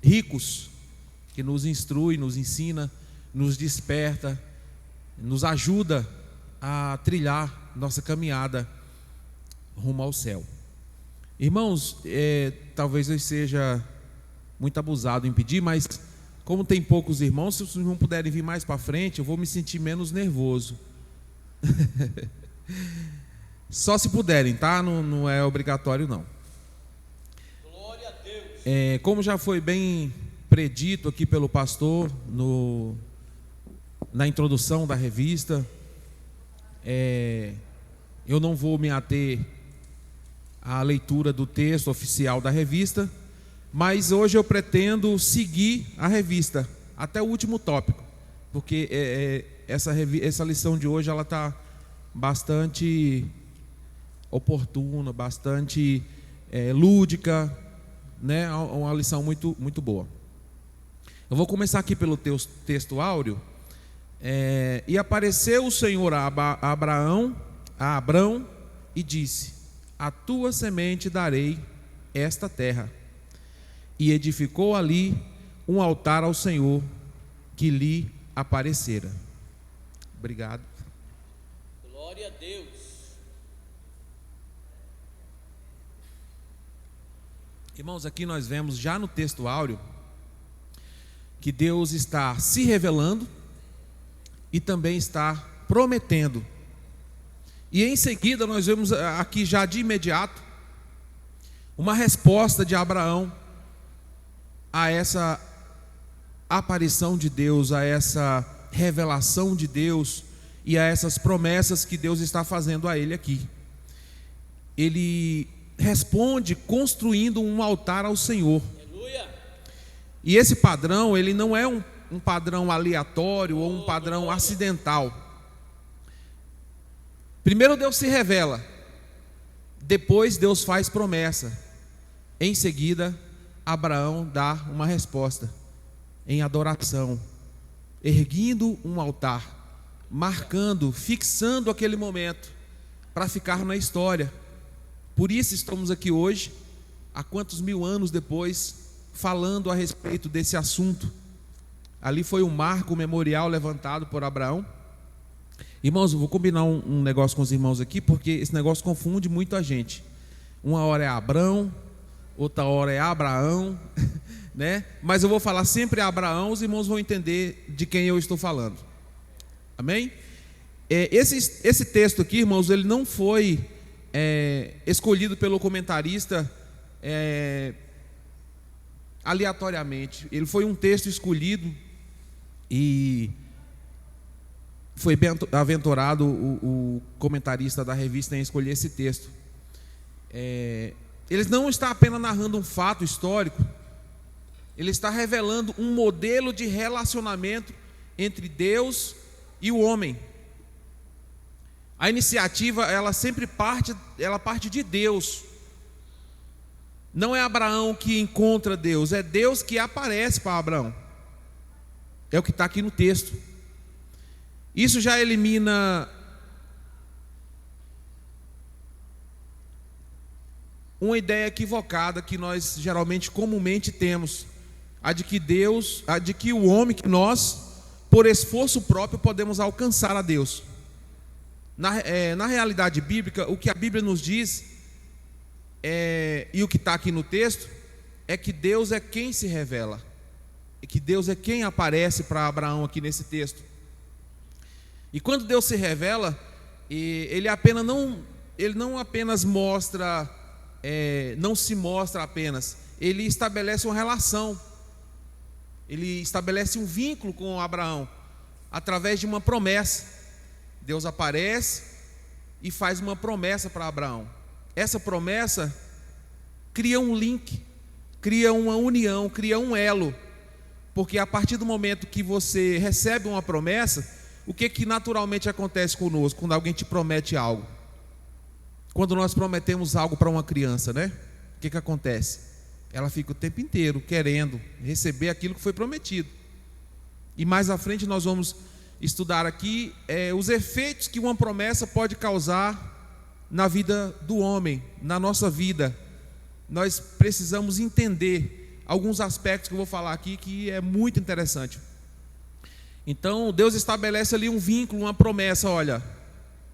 ricos, que nos instrui, nos ensina, nos desperta, nos ajuda a trilhar nossa caminhada rumo ao céu. Irmãos, talvez eu seja muito abusado em pedir, mas como tem poucos irmãos, se os irmãos puderem vir mais para frente, eu vou me sentir menos nervoso. Só se puderem, tá? Não é obrigatório, não. Glória a Deus. Como já foi bem predito aqui pelo pastor na introdução da revista, eu não vou me ater à leitura do texto oficial da revista, mas hoje eu pretendo seguir a revista até o último tópico, porque essa lição de hoje ela está bastante oportuna, bastante lúdica, né? Uma lição muito, muito boa. Eu vou começar aqui pelo texto áureo. E apareceu o Senhor a Abrão e disse: a tua semente darei esta terra. E edificou ali um altar ao Senhor que lhe aparecera. Obrigado. Glória a Deus. Irmãos, aqui nós vemos já no texto áureo que Deus está se revelando e também está prometendo. E em seguida nós vemos aqui já de imediato uma resposta de Abraão a essa aparição de Deus, a essa revelação de Deus e a essas promessas que Deus está fazendo a ele aqui. Ele responde construindo um altar ao Senhor. Aleluia. E esse padrão, ele não é um padrão aleatório ou um padrão acidental. Primeiro Deus se revela, depois Deus faz promessa. Em seguida, Abraão dá uma resposta em adoração, erguendo um altar, marcando, fixando aquele momento para ficar na história. Por isso estamos aqui hoje, há quantos mil anos depois, falando a respeito desse assunto. Ali foi um marco memorial levantado por Abraão. Irmãos, eu vou combinar um negócio com os irmãos aqui, porque esse negócio confunde muito a gente. Uma hora é Abrão, outra hora é Abraão, né? Mas eu vou falar sempre Abraão, os irmãos vão entender de quem eu estou falando. Amém? Esse texto aqui, irmãos, ele não foi escolhido pelo comentarista aleatoriamente. Ele foi um texto escolhido e foi bem aventurado o comentarista da revista em escolher esse texto. Ele não está apenas narrando um fato histórico, ele está revelando um modelo de relacionamento entre Deus e o homem. A iniciativa, ela sempre parte de Deus. Não é Abraão que encontra Deus, é Deus que aparece para Abraão. É o que está aqui no texto. Isso já elimina uma ideia equivocada que nós geralmente, comumente temos, a de que o homem, que nós, por esforço próprio, podemos alcançar a Deus. Na realidade bíblica, o que a Bíblia nos diz, e o que está aqui no texto, é que Deus é quem se revela, e que Deus é quem aparece para Abraão aqui nesse texto. E quando Deus se revela, ele não apenas mostra, não se mostra apenas, ele estabelece uma relação, ele estabelece um vínculo com Abraão, através de uma promessa. Deus aparece e faz uma promessa para Abraão. Essa promessa cria um link, cria uma união, cria um elo, porque a partir do momento que você recebe uma promessa, o que naturalmente acontece conosco quando alguém te promete algo? Quando nós prometemos algo para uma criança, né? O que acontece? Ela fica o tempo inteiro querendo receber aquilo que foi prometido. E mais à frente nós vamos estudar aqui os efeitos que uma promessa pode causar na vida do homem, na nossa vida. Nós precisamos entender alguns aspectos que eu vou falar aqui que é muito interessante. Então, Deus estabelece ali um vínculo, uma promessa. Olha,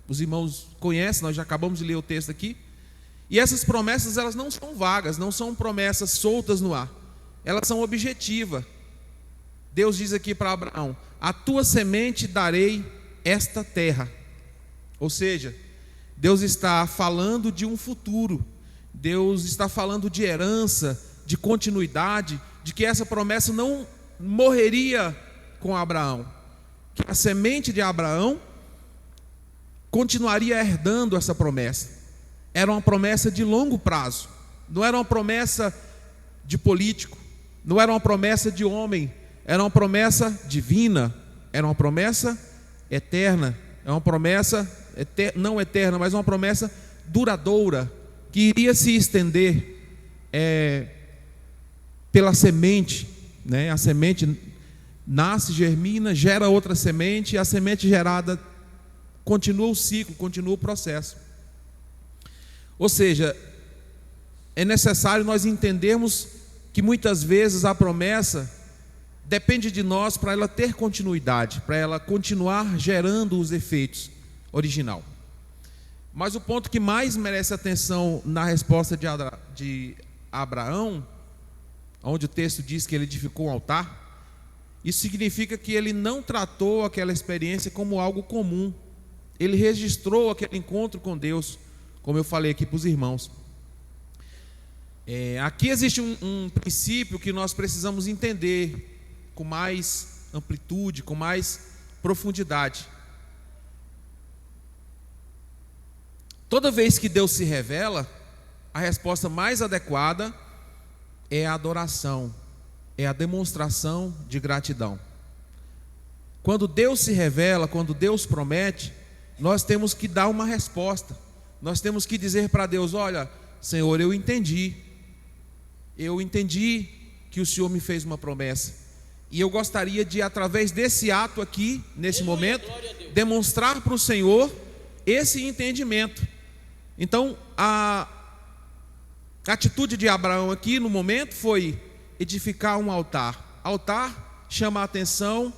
os irmãos conhecem, nós já acabamos de ler o texto aqui. E essas promessas, elas não são vagas, não são promessas soltas no ar. Elas são objetivas. Deus diz aqui para Abraão: a tua semente darei esta terra. Ou seja, Deus está falando de um futuro. Deus está falando de herança, de continuidade, de que essa promessa não morreria com Abraão, que a semente de Abraão continuaria herdando essa promessa. Era uma promessa de longo prazo, não era uma promessa de político, não era uma promessa de homem, era uma promessa divina, era uma promessa eterna, é uma promessa não eterna, mas uma promessa duradoura, que iria se estender pela semente, né? A semente nasce, germina, gera outra semente, e a semente gerada continua o ciclo, continua o processo. Ou seja, é necessário nós entendermos que muitas vezes a promessa depende de nós para ela ter continuidade, para ela continuar gerando os efeitos original. Mas o ponto que mais merece atenção na resposta de Abraão, onde o texto diz que ele edificou um altar, isso significa que ele não tratou aquela experiência como algo comum. Ele registrou aquele encontro com Deus, como eu falei aqui para os irmãos. Aqui existe um princípio que nós precisamos entender com mais amplitude, com mais profundidade. Toda vez que Deus se revela, a resposta mais adequada é a adoração, é a demonstração de gratidão. Quando Deus se revela, quando Deus promete, nós temos que dar uma resposta. Nós temos que dizer para Deus: olha, Senhor, eu entendi que o Senhor me fez uma promessa, e eu gostaria de, através desse ato aqui, nesse momento, demonstrar para o Senhor esse entendimento. Então, a atitude de Abraão aqui no momento foi edificar um altar. Altar chama a atenção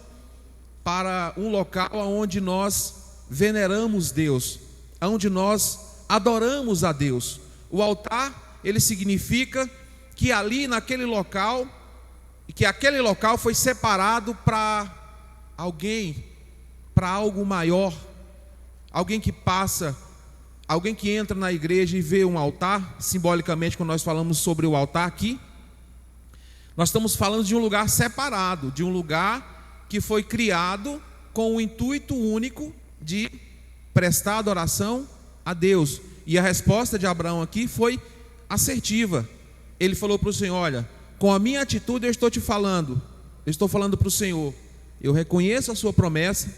para um local onde nós veneramos Deus, onde nós adoramos a Deus. O altar, ele significa que ali naquele local, e que aquele local foi separado para alguém, para algo maior. Alguém que passa, alguém que entra na igreja e vê um altar, simbolicamente, quando nós falamos sobre o altar aqui, nós estamos falando de um lugar separado, de um lugar que foi criado com o intuito único de prestar adoração a Deus. E a resposta de Abraão aqui foi assertiva. Ele falou para o Senhor: olha, com a minha atitude eu estou te falando, eu estou falando para o Senhor, eu reconheço a sua promessa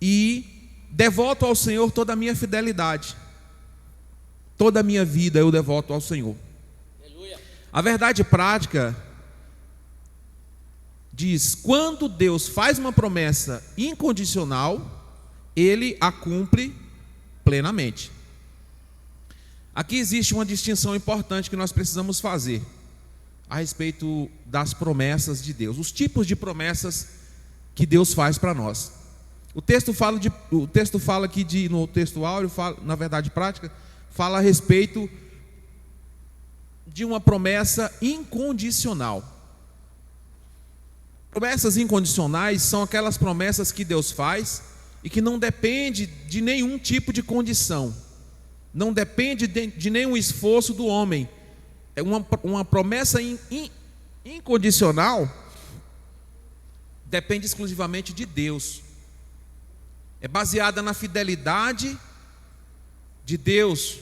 e devoto ao Senhor toda a minha fidelidade, toda a minha vida eu devoto ao Senhor. Aleluia. A verdade prática diz: quando Deus faz uma promessa incondicional, Ele a cumpre plenamente. Aqui existe uma distinção importante que nós precisamos fazer a respeito das promessas de Deus, os tipos de promessas que Deus faz para nós. O texto fala aqui no texto áureo, na verdade prática, fala a respeito de uma promessa incondicional. Promessas incondicionais são aquelas promessas que Deus faz e que não depende de nenhum tipo de condição, não depende de nenhum esforço do homem. É uma promessa incondicional, depende exclusivamente de Deus. É baseada na fidelidade de Deus,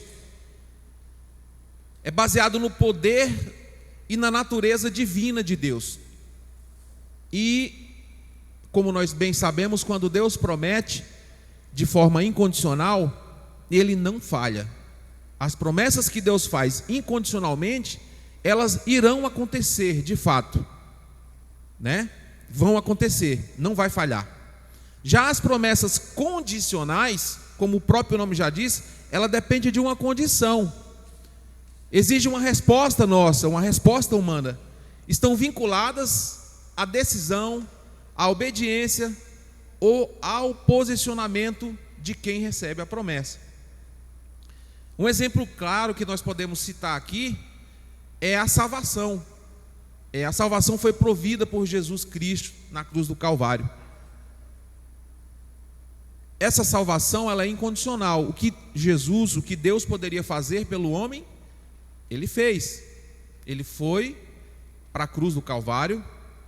é baseado no poder e na natureza divina de Deus. E, como nós bem sabemos, quando Deus promete de forma incondicional, Ele não falha. As promessas que Deus faz incondicionalmente, elas irão acontecer de fato, né? Vão acontecer, não vai falhar. Já as promessas condicionais, como o próprio nome já diz, ela depende de uma condição. Exige uma resposta nossa, uma resposta humana. estão vinculadas à decisão, à obediência ou ao posicionamento de quem recebe a promessa. Um exemplo claro que nós podemos citar aqui é a salvação. A salvação foi provida por Jesus Cristo na cruz do Calvário. Essa salvação, ela é incondicional. O que Deus poderia fazer pelo homem, Ele fez. Ele foi para a cruz do Calvário,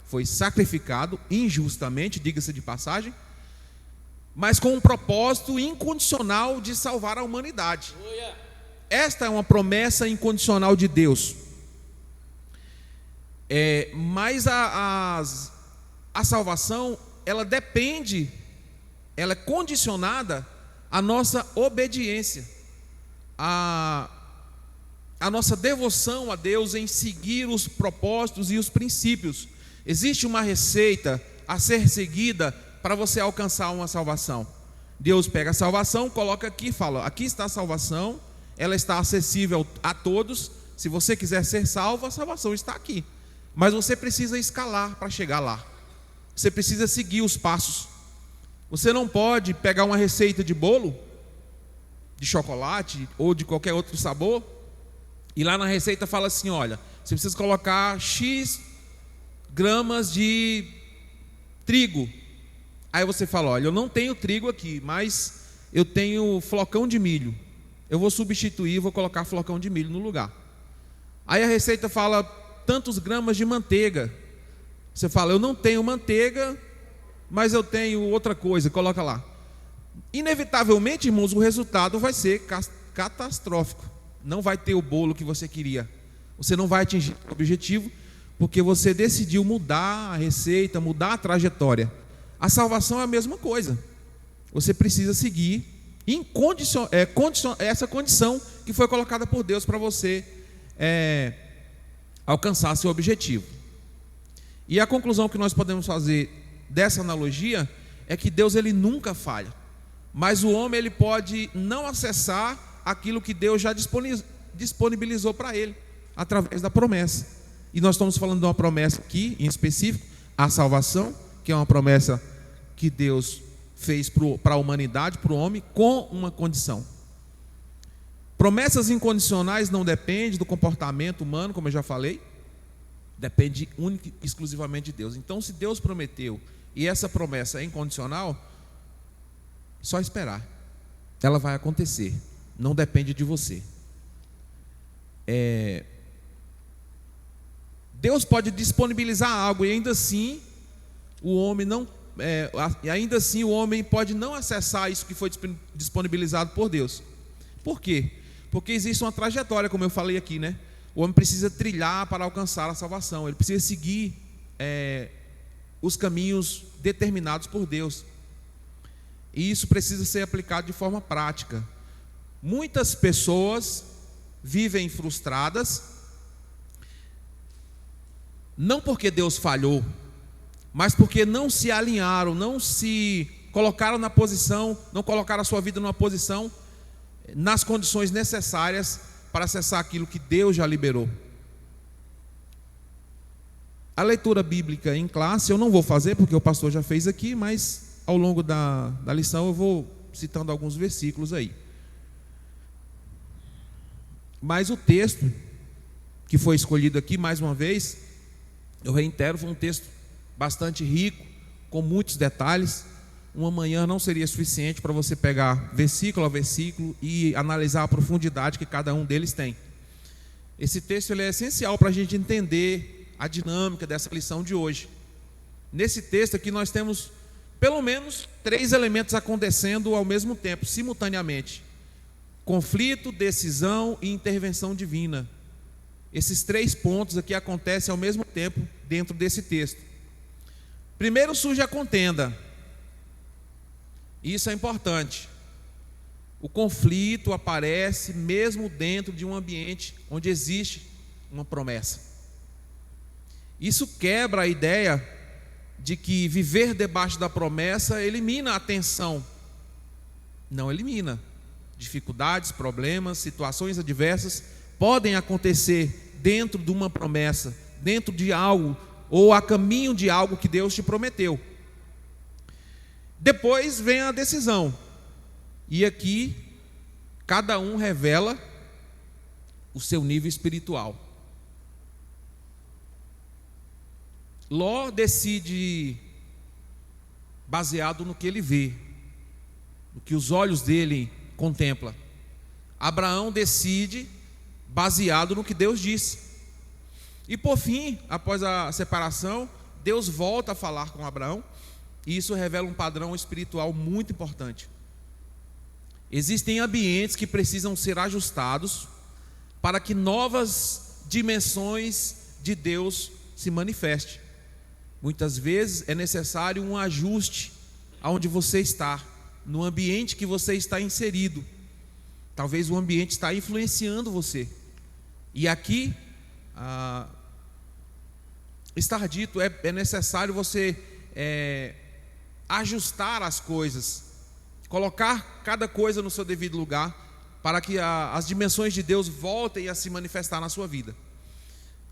foi sacrificado injustamente, diga-se de passagem, mas com um propósito incondicional de salvar a humanidade. Esta é uma promessa incondicional de Deus. Mas a salvação, ela depende, ela é condicionada à nossa obediência, à nossa devoção a Deus em seguir os propósitos e os princípios. Existe uma receita a ser seguida para você alcançar uma salvação. Deus pega a salvação, coloca aqui e fala: aqui está a salvação, ela está acessível a todos. Se você quiser ser salvo, a salvação está aqui. Mas você precisa escalar para chegar lá. Você precisa seguir os passos. Você não pode pegar uma receita de bolo, de chocolate ou de qualquer outro sabor, e lá na receita fala assim: olha, você precisa colocar X gramas de trigo. Aí você fala: olha, eu não tenho trigo aqui, mas eu tenho flocão de milho. Eu vou substituir, vou colocar flocão de milho no lugar. Aí a receita fala tantos gramas de manteiga. Você fala: eu não tenho manteiga, mas eu tenho outra coisa, coloca lá. Inevitavelmente, irmãos, o resultado vai ser catastrófico. Não vai ter o bolo que você queria. Você não vai atingir o objetivo, porque você decidiu mudar a receita, mudar a trajetória. A salvação é a mesma coisa. Você precisa seguir essa condição que foi colocada por Deus para você alcançar seu objetivo. E a conclusão que nós podemos fazer dessa analogia é que Deus, ele nunca falha, mas o homem, ele pode não acessar aquilo que Deus já disponibilizou para ele através da promessa. E nós estamos falando de uma promessa aqui em específico, a salvação, que é uma promessa que Deus fez para a humanidade, para o homem, com uma condição. Promessas incondicionais não dependem do comportamento humano, como eu já falei, depende única e exclusivamente de Deus. Então, se Deus prometeu e essa promessa é incondicional, só esperar, ela vai acontecer, não depende de você. Deus pode disponibilizar algo e ainda assim o homem pode não acessar isso que foi disponibilizado por Deus. Por quê? Porque existe uma trajetória, como eu falei aqui, né? O homem precisa trilhar para alcançar a salvação. Ele precisa seguir os caminhos determinados por Deus. E isso precisa ser aplicado de forma prática. Muitas pessoas vivem frustradas, não porque Deus falhou, mas porque não se alinharam, não se colocaram na posição, não colocaram a sua vida numa posição, nas condições necessárias para acessar aquilo que Deus já liberou. A leitura bíblica em classe eu não vou fazer, porque o pastor já fez aqui, mas ao longo da lição eu vou citando alguns versículos aí. Mas o texto que foi escolhido aqui, mais uma vez, eu reitero, foi um texto bastante rico, com muitos detalhes. Uma manhã não seria suficiente para você pegar versículo a versículo e analisar a profundidade que cada um deles tem. Esse texto, ele é essencial para a gente entender a dinâmica dessa lição de hoje. Nesse texto aqui nós temos pelo menos 3 elementos acontecendo ao mesmo tempo, simultaneamente: conflito, decisão e intervenção divina. Esses 3 pontos aqui acontecem ao mesmo tempo dentro desse texto. Primeiro surge a contenda. Isso é importante. O conflito aparece mesmo dentro de um ambiente onde existe uma promessa. Isso quebra a ideia de que viver debaixo da promessa elimina a tensão. Não elimina. Dificuldades, problemas, situações adversas podem acontecer dentro de uma promessa, dentro de algo ou a caminho de algo que Deus te prometeu. Depois vem a decisão. E aqui cada um revela o seu nível espiritual. Ló decide baseado no que ele vê, no que os olhos dele contemplam. Abraão decide baseado no que Deus disse. E por fim, após a separação, Deus volta a falar com Abraão, e isso revela um padrão espiritual muito importante. Existem ambientes que precisam ser ajustados para que novas dimensões de Deus se manifestem. Muitas vezes é necessário um ajuste aonde você está, no ambiente que você está inserido. Talvez o ambiente está influenciando você. E aqui está dito, é necessário você ajustar as coisas, colocar cada coisa no seu devido lugar, para que as dimensões de Deus voltem a se manifestar na sua vida.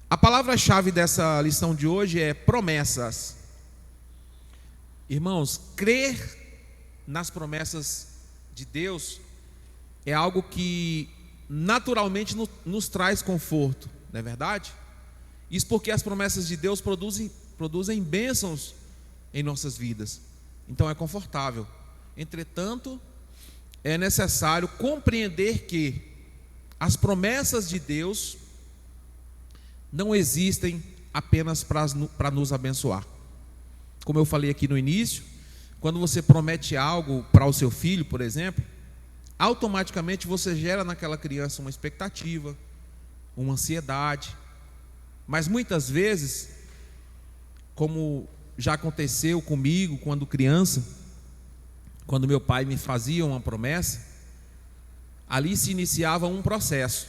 A palavra-chave dessa lição de hoje é promessas. Irmãos, crer nas promessas de Deus é algo que naturalmente nos traz conforto, não é verdade? Isso porque as promessas de Deus produzem bênçãos em nossas vidas. Então é confortável. Entretanto, é necessário compreender que as promessas de Deus não existem apenas para nos abençoar. Como eu falei aqui no início, quando você promete algo para o seu filho, por exemplo, automaticamente você gera naquela criança uma expectativa, uma ansiedade. Mas muitas vezes, como já aconteceu comigo quando criança, quando meu pai me fazia uma promessa, ali se iniciava um processo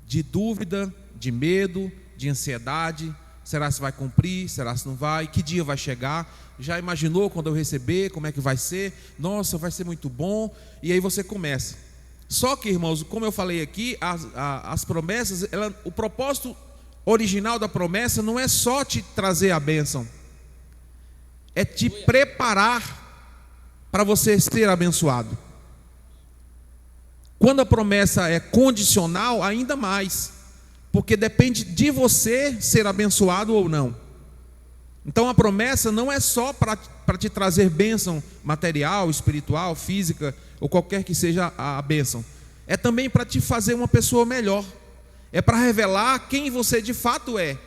de dúvida, de medo, de ansiedade. Será se vai cumprir? Será se não vai? Que dia vai chegar? Já imaginou quando eu receber? Como é que vai ser? Nossa, vai ser muito bom. E aí você começa. Só que, irmãos, como eu falei aqui, as promessas, o propósito original da promessa não é só te trazer a bênção, é te preparar para você ser abençoado. Quando a promessa é condicional, ainda mais, porque depende de você ser abençoado ou não. Então a promessa não é só para te trazer bênção material, espiritual, física, ou qualquer que seja a bênção. É também para te fazer uma pessoa melhor. É para revelar quem você de fato é,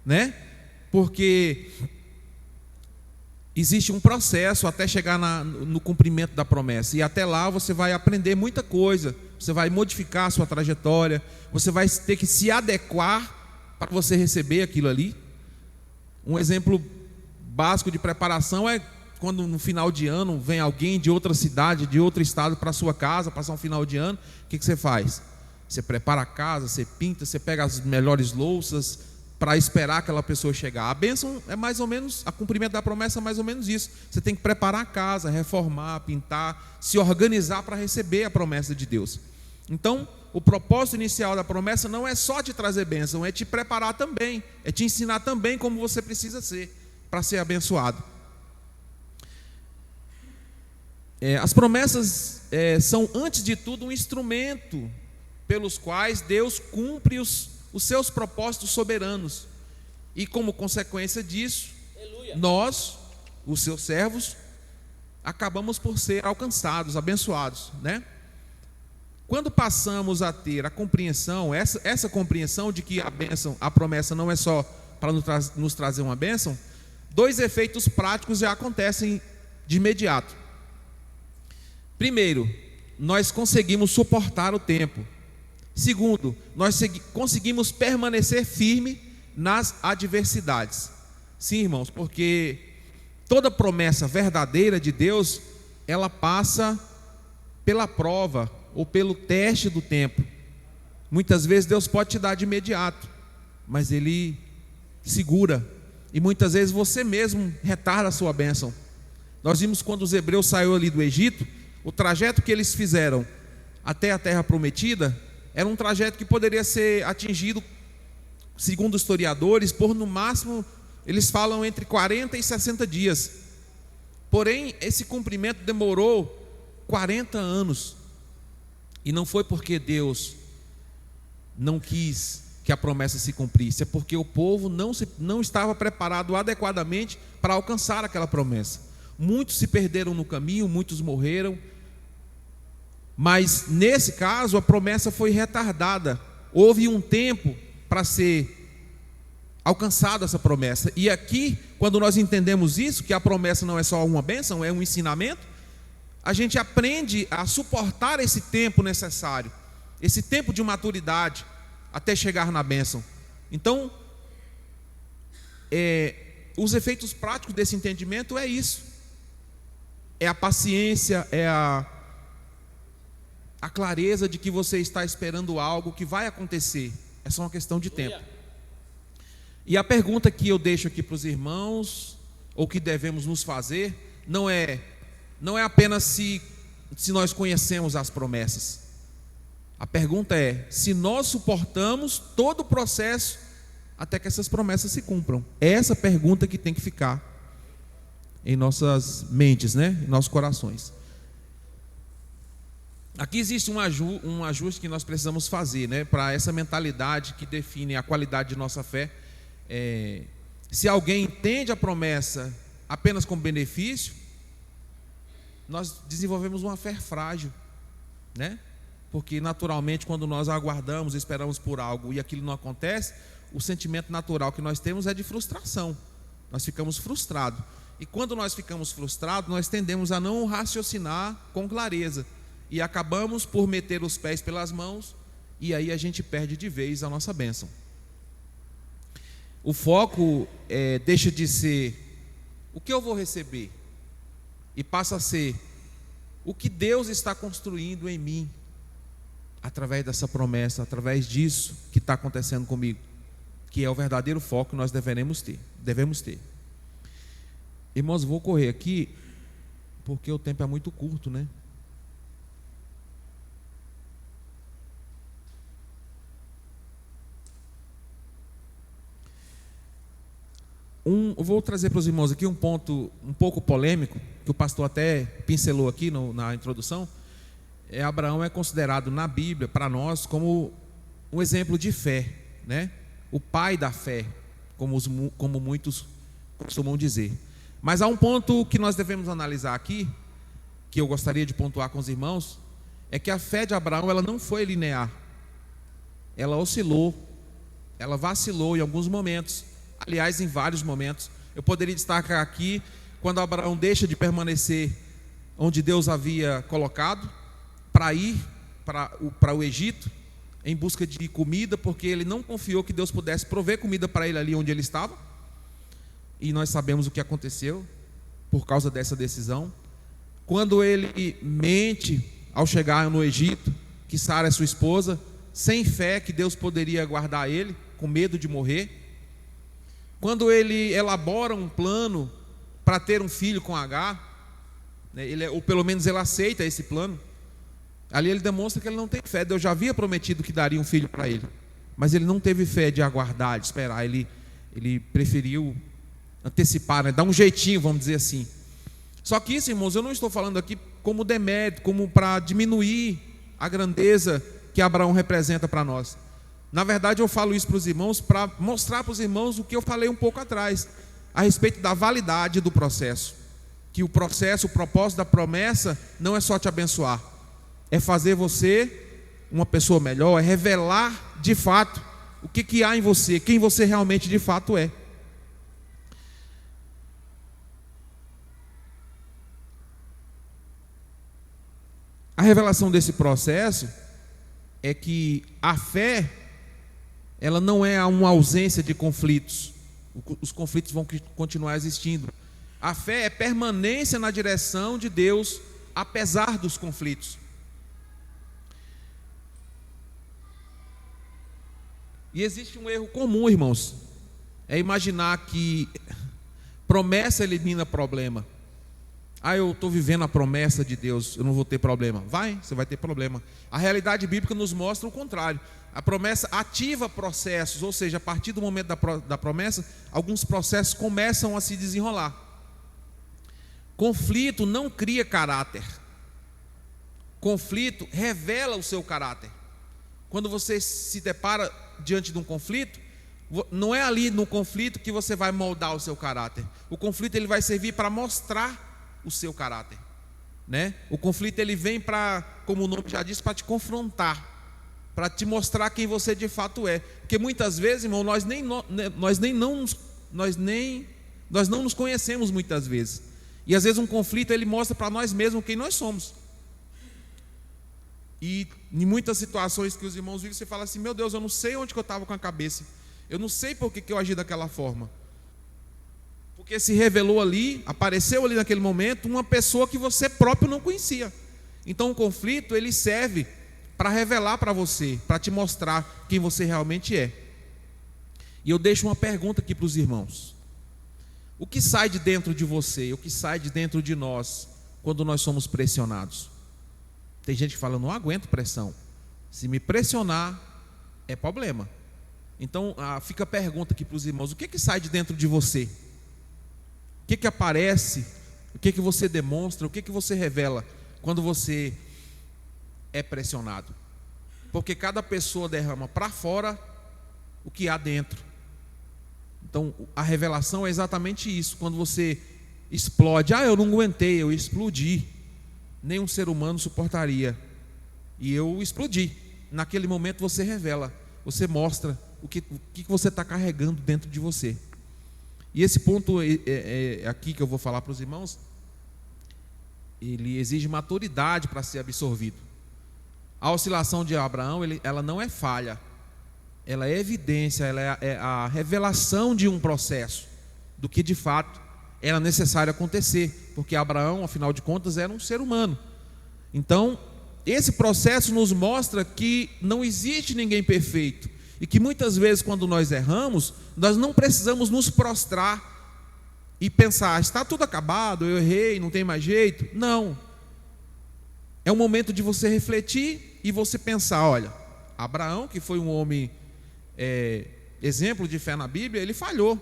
né? Porque existe um processo até chegar no cumprimento da promessa. E até lá você vai aprender muita coisa. Você vai modificar a sua trajetória. Você vai ter que se adequar para você receber aquilo ali. Um exemplo básico de preparação é quando no final de ano vem alguém de outra cidade, de outro estado para a sua casa, passar um final de ano. O que você faz? Você prepara a casa, você pinta, você pega as melhores louças para esperar aquela pessoa chegar. A bênção é mais ou menos, a cumprimento da promessa é mais ou menos isso. Você tem que preparar a casa, reformar, pintar, se organizar para receber a promessa de Deus. Então, o propósito inicial da promessa não é só te trazer bênção, é te preparar também, é te ensinar também como você precisa ser para ser abençoado. As promessas são, antes de tudo, um instrumento pelos quais Deus cumpre os seus propósitos soberanos. E como consequência disso, Aleluia. Nós, os seus servos, acabamos por ser alcançados, abençoados, né? Quando passamos a ter a compreensão, essa compreensão de que a promessa não é só para nos trazer uma bênção, dois efeitos práticos já acontecem de imediato. Primeiro, nós conseguimos suportar o tempo. Segundo, nós conseguimos permanecer firme nas adversidades. Sim, irmãos, porque toda promessa verdadeira de Deus, ela passa pela prova ou pelo teste do tempo. Muitas vezes Deus pode te dar de imediato, mas Ele segura. E muitas vezes você mesmo retarda a sua bênção. Nós vimos quando os hebreus saíram ali do Egito, o trajeto que eles fizeram até a terra prometida era um trajeto que poderia ser atingido segundo os historiadores, por no máximo, eles falam entre 40 e 60 dias. Porém, esse cumprimento demorou 40 anos. E não foi porque Deus não quis que a promessa se cumprisse, é porque o povo não estava preparado adequadamente para alcançar aquela promessa. Muitos se perderam no caminho, muitos morreram. Mas nesse caso a promessa foi retardada. Houve um tempo para ser alcançada essa promessa. E aqui, quando nós entendemos isso, que a promessa não é só uma bênção, é um ensinamento, a gente aprende a suportar esse tempo necessário, esse tempo de maturidade, até chegar na bênção. Então, os efeitos práticos desse entendimento é isso. É a paciência, é a clareza de que você está esperando algo que vai acontecer. É só uma questão de tempo. E a pergunta que eu deixo aqui para os irmãos, ou que devemos nos fazer, não é apenas se nós conhecemos as promessas. A pergunta é se nós suportamos todo o processo até que essas promessas se cumpram. É essa pergunta que tem que ficar em nossas mentes, né? Em nossos corações. Aqui existe um ajuste que nós precisamos fazer, né? Para essa mentalidade que define a qualidade de nossa fé. Se alguém entende a promessa apenas como benefício, nós desenvolvemos uma fé frágil, né? Porque naturalmente, quando nós aguardamos, esperamos por algo e aquilo não acontece, o sentimento natural que nós temos é de frustração. Nós ficamos frustrados. E quando nós ficamos frustrados, nós tendemos a não raciocinar com clareza e acabamos por meter os pés pelas mãos, e aí a gente perde de vez a nossa bênção. O foco deixa de ser o que eu vou receber e passa a ser o que Deus está construindo em mim através dessa promessa, através disso que está acontecendo comigo, que é o verdadeiro foco que nós devemos ter. Irmãos, vou correr aqui porque o tempo é muito curto, né? Eu vou trazer para os irmãos aqui um ponto um pouco polêmico, que o pastor até pincelou aqui na introdução. Abraão é considerado na Bíblia, para nós, como um exemplo de fé, né? O pai da fé, como muitos costumam dizer. Mas há um ponto que nós devemos analisar aqui, que eu gostaria de pontuar com os irmãos, é que a fé de Abraão, ela não foi linear. Ela oscilou, ela vacilou em alguns momentos. Aliás, em vários momentos. Eu poderia destacar aqui quando Abraão deixa de permanecer onde Deus havia colocado para ir para o Egito em busca de comida, porque ele não confiou que Deus pudesse prover comida para ele ali onde ele estava. E nós sabemos o que aconteceu por causa dessa decisão. Quando ele mente ao chegar no Egito, que Sara é sua esposa, sem fé que Deus poderia guardar ele, com medo de morrer. Quando ele elabora um plano para ter um filho com Agar, né, ou pelo menos ele aceita esse plano, ali ele demonstra que ele não tem fé. Deus já havia prometido que daria um filho para ele, mas ele não teve fé de aguardar, de esperar. Ele preferiu antecipar, né, dar um jeitinho, vamos dizer assim. Só que isso, irmãos, eu não estou falando aqui como demérito, como para diminuir a grandeza que Abraão representa para nós. Na verdade, eu falo isso para os irmãos para mostrar para os irmãos o que eu falei um pouco atrás, a respeito da validade do processo. Que o processo, o propósito da promessa não é só te abençoar, é fazer você uma pessoa melhor, é revelar de fato o que há em você, quem você realmente de fato é. A revelação desse processo é que a fé, ela não é uma ausência de conflitos. Os conflitos vão continuar existindo. A fé é permanência na direção de Deus, apesar dos conflitos. E existe um erro comum, irmãos, é imaginar que promessa elimina problema. Ah, eu estou vivendo a promessa de Deus, eu não vou ter problema. Você vai ter problema. A realidade bíblica nos mostra o contrário. A promessa ativa processos, ou seja, a partir do momento da promessa, alguns processos começam a se desenrolar. Conflito não cria caráter. Conflito revela o seu caráter. Quando você se depara diante de um conflito, não é ali no conflito que você vai moldar o seu caráter. O conflito ele vai servir para mostrar o seu caráter, né? O conflito ele vem para, como o nome já diz, para te confrontar, para te mostrar quem você de fato é. Porque muitas vezes, irmão, nós não nos conhecemos muitas vezes. E às vezes um conflito ele mostra para nós mesmos quem nós somos. E em muitas situações que os irmãos vivem, você fala assim: meu Deus, eu não sei onde que eu estava com a cabeça, eu não sei por que eu agi daquela forma. Porque se revelou ali, apareceu ali naquele momento uma pessoa que você próprio não conhecia. Então o conflito ele serve para revelar para você, para te mostrar quem você realmente é. E eu deixo uma pergunta aqui para os irmãos: o que sai de dentro de você, o que sai de dentro de nós quando nós somos pressionados? Tem gente que fala: não aguento pressão, se me pressionar é problema. Então fica a pergunta aqui para os irmãos: o que sai de dentro de você? O que aparece? O que você demonstra? O que você revela quando você é pressionado? Porque cada pessoa derrama para fora o que há dentro. Então a revelação é exatamente isso. Quando você explode: eu não aguentei, eu explodi. Nenhum ser humano suportaria. E eu explodi. Naquele momento você revela, você mostra o que você está carregando dentro de você. E esse ponto aqui que eu vou falar para os irmãos, ele exige maturidade para ser absorvido. A oscilação de Abraão, ela não é falha, ela é evidência, ela é a revelação de um processo, do que de fato era necessário acontecer, porque Abraão, afinal de contas, era um ser humano. Então, esse processo nos mostra que não existe ninguém perfeito, e que muitas vezes quando nós erramos, nós não precisamos nos prostrar e pensar: está tudo acabado, eu errei, não tem mais jeito. Não. É um momento de você refletir e você pensar: olha, Abraão, que foi um homem exemplo de fé na Bíblia, ele falhou.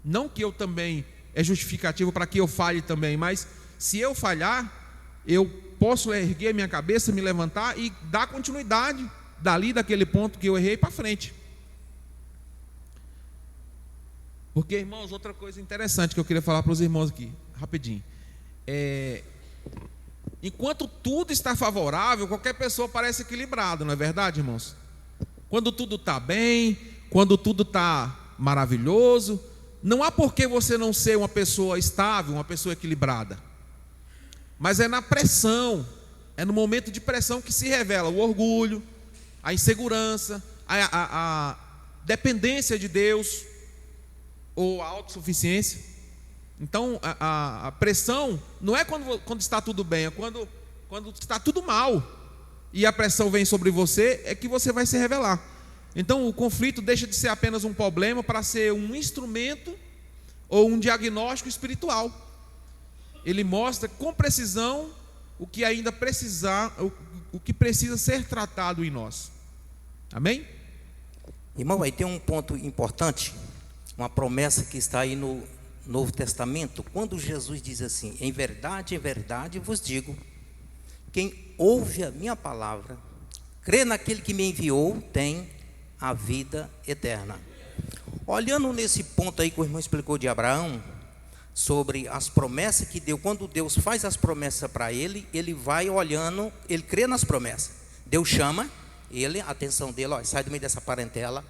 Não que eu também é justificativo para que eu falhe também, mas se eu falhar, eu posso erguer minha cabeça, me levantar e dar continuidade dali, daquele ponto que eu errei, para frente. Porque, irmãos, outra coisa interessante que eu queria falar para os irmãos aqui, rapidinho, enquanto tudo está favorável, qualquer pessoa parece equilibrada, não é verdade, irmãos? Quando tudo está bem, quando tudo está maravilhoso, não há por que você não ser uma pessoa estável, uma pessoa equilibrada. Mas é na pressão, é no momento de pressão que se revela o orgulho, a insegurança, a dependência de Deus, ou a autossuficiência. Então a pressão não é quando está tudo bem, é quando está tudo mal e a pressão vem sobre você, é que você vai se revelar. Então o conflito deixa de ser apenas um problema para ser um instrumento ou um diagnóstico espiritual. Ele mostra com precisão o que ainda o que precisa ser tratado em nós. Amém? Irmão, aí tem um ponto importante, uma promessa que está aí no Novo Testamento, quando Jesus diz assim: em verdade vos digo, quem ouve a minha palavra, crê naquele que me enviou, tem a vida eterna. Olhando nesse ponto aí que o irmão explicou de Abraão, sobre as promessas que Deus, quando Deus faz as promessas para ele, ele vai olhando, ele crê nas promessas. Deus chama ele, a atenção dele, sai do meio dessa parentela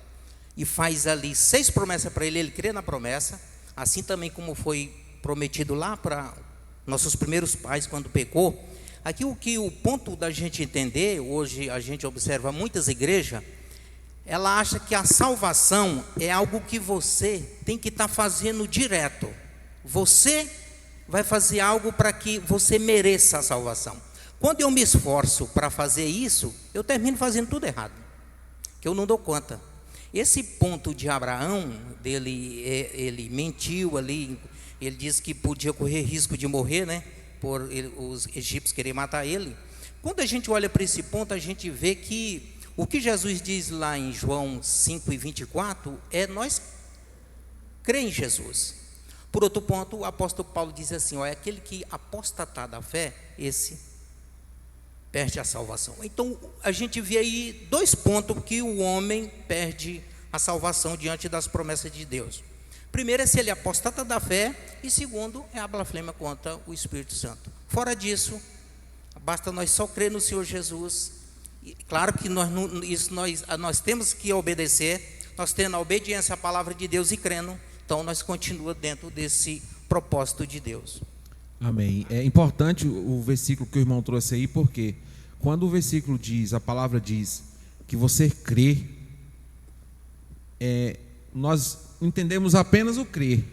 e faz ali 6 promessas para ele, ele crê na promessa, assim também como foi prometido lá para nossos primeiros pais quando pecou. Aqui o ponto da gente entender, hoje a gente observa muitas igrejas, ela acha que a salvação é algo que você tem que estar fazendo direto. Você vai fazer algo para que você mereça a salvação. Quando eu me esforço para fazer isso, eu termino fazendo tudo errado, que eu não dou conta. Esse ponto de Abraão, ele mentiu ali, ele disse que podia correr risco de morrer, né? Os egípcios quererem matar ele. Quando a gente olha para esse ponto, a gente vê que o que Jesus diz lá em João 5:24 é nós crer em Jesus. Por outro ponto, o apóstolo Paulo diz assim: ó, é aquele que apostatar da fé, esse perde a salvação. Então a gente vê aí dois pontos que o homem perde a salvação diante das promessas de Deus. Primeiro é se ele apostata da fé, e segundo é a blasfêmia contra o Espírito Santo. Fora disso, basta nós só crer no Senhor Jesus. E claro que nós temos que obedecer, nós tendo a obediência à palavra de Deus e crendo, então nós continuamos dentro desse propósito de Deus. Amém. É importante o versículo que o irmão trouxe aí, porque quando o versículo diz, a palavra diz que você crê, nós entendemos apenas o crer,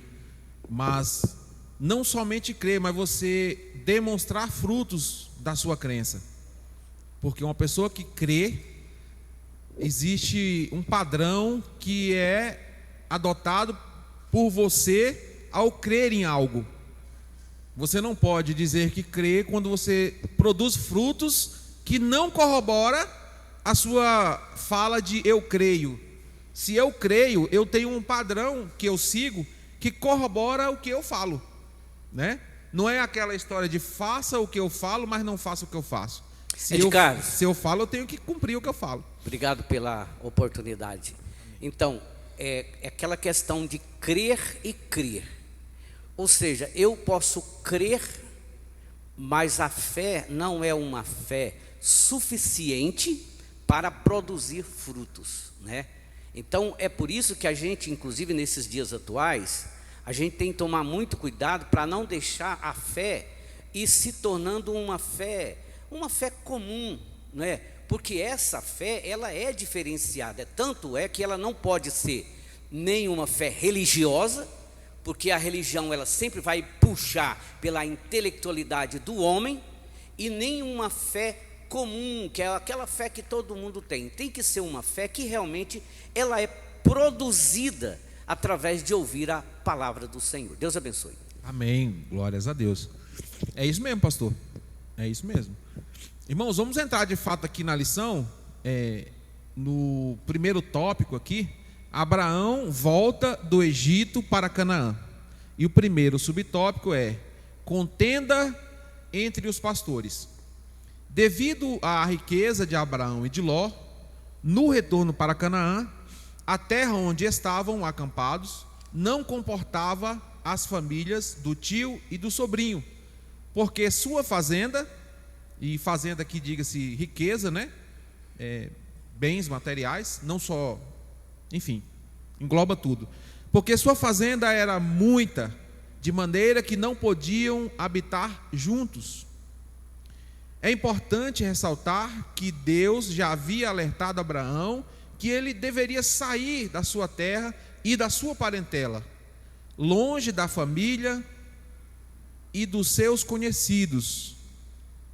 mas não somente crer, mas você demonstrar frutos da sua crença. Porque uma pessoa que crê, existe um padrão que é adotado por você ao crer em algo. Você não pode dizer que crê quando você produz frutos que não corrobora a sua fala de eu creio. Se eu creio, eu tenho um padrão que eu sigo que corrobora o que eu falo, né? Não é aquela história de faça o que eu falo, mas não faça o que eu faço. Se eu falo, eu tenho que cumprir o que eu falo. Obrigado pela oportunidade. Então, é aquela questão de crer e crer. Ou seja, eu posso crer, mas a fé não é uma fé suficiente para produzir frutos, né? Então, é por isso que a gente, inclusive nesses dias atuais, a gente tem que tomar muito cuidado para não deixar a fé ir se tornando uma fé comum, né? Porque essa fé, ela é diferenciada, tanto é que ela não pode ser nenhuma fé religiosa, porque a religião ela sempre vai puxar pela intelectualidade do homem, e nenhuma fé comum, que é aquela fé que todo mundo tem. Tem que ser uma fé que realmente ela é produzida através de ouvir a palavra do Senhor. Deus abençoe. Amém, glórias a Deus. É isso mesmo, pastor, é isso mesmo. Irmãos, vamos entrar de fato aqui na lição, no primeiro tópico aqui. Abraão volta do Egito para Canaã. E o primeiro subtópico é contenda entre os pastores. Devido à riqueza de Abraão e de Ló, no retorno para Canaã, a terra onde estavam acampados não comportava as famílias do tio e do sobrinho, porque sua fazenda, e fazenda aqui diga-se riqueza, né? Bens materiais, não só, enfim, engloba tudo. Porque sua fazenda era muita, de maneira que não podiam habitar juntos. É importante ressaltar que Deus já havia alertado Abraão que ele deveria sair da sua terra e da sua parentela, longe da família e dos seus conhecidos.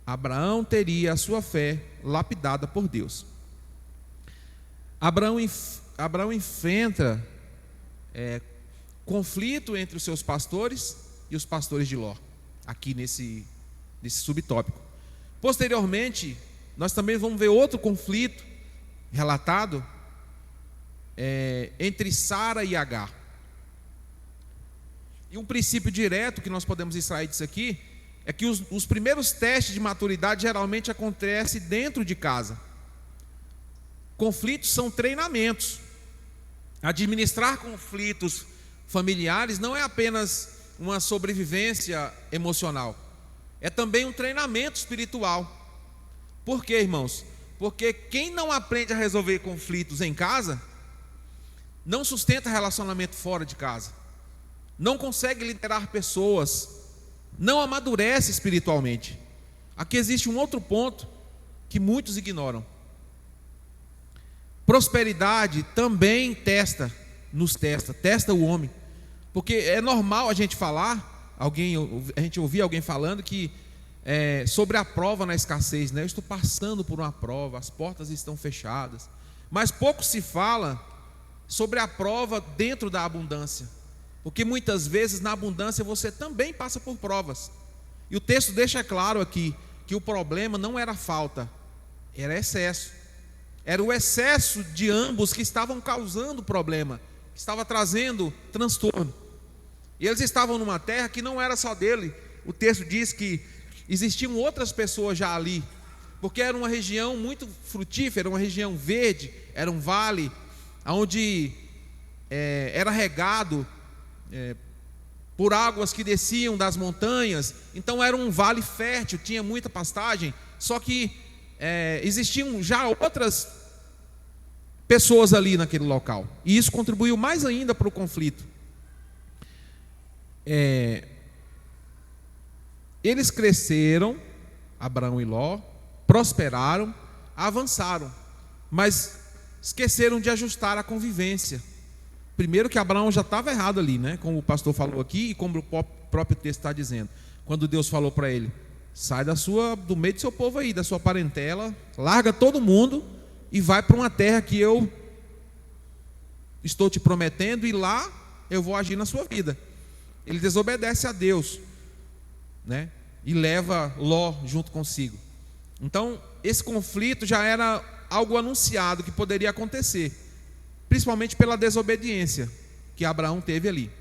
Abraão teria a sua fé lapidada por Deus. Abraão enfrenta conflito entre os seus pastores e os pastores de Ló, aqui nesse subtópico. Posteriormente, nós também vamos ver outro conflito relatado entre Sara e Agar. E um princípio direto que nós podemos extrair disso aqui é que os primeiros testes de maturidade geralmente acontecem dentro de casa. Conflitos são treinamentos. Administrar conflitos familiares não é apenas uma sobrevivência emocional, é também um treinamento espiritual. Por quê, irmãos? Porque quem não aprende a resolver conflitos em casa, não sustenta relacionamento fora de casa, não consegue liderar pessoas, não amadurece espiritualmente. Aqui existe um outro ponto que muitos ignoram. Prosperidade também testa o homem. Porque é normal a gente falar, a gente ouvir alguém falando que sobre a prova na escassez, né? Eu estou passando por uma prova, as portas estão fechadas. Mas pouco se fala sobre a prova dentro da abundância. Porque muitas vezes na abundância você também passa por provas. E o texto deixa claro aqui que o problema não era falta, era excesso. Era o excesso de ambos que estavam causando problema, que estava trazendo transtorno. E eles estavam numa terra que não era só dele. O texto diz que existiam outras pessoas já ali, porque era uma região muito frutífera, uma região verde, era um vale onde era regado por águas que desciam das montanhas. Então era um vale fértil, tinha muita pastagem. Só que existiam já outras pessoas ali naquele local, e isso contribuiu mais ainda para o conflito. Eles cresceram, Abraão e Ló, prosperaram, avançaram, mas esqueceram de ajustar a convivência. Primeiro que Abraão já estava errado ali, né? Como o pastor falou aqui e como o próprio texto está dizendo. Quando Deus falou para ele: sai do meio do seu povo aí, da sua parentela, larga todo mundo e vai para uma terra que eu estou te prometendo, e lá eu vou agir na sua vida. Ele desobedece a Deus, né? E leva Ló junto consigo. Então esse conflito já era algo anunciado que poderia acontecer, principalmente pela desobediência que Abraão teve ali.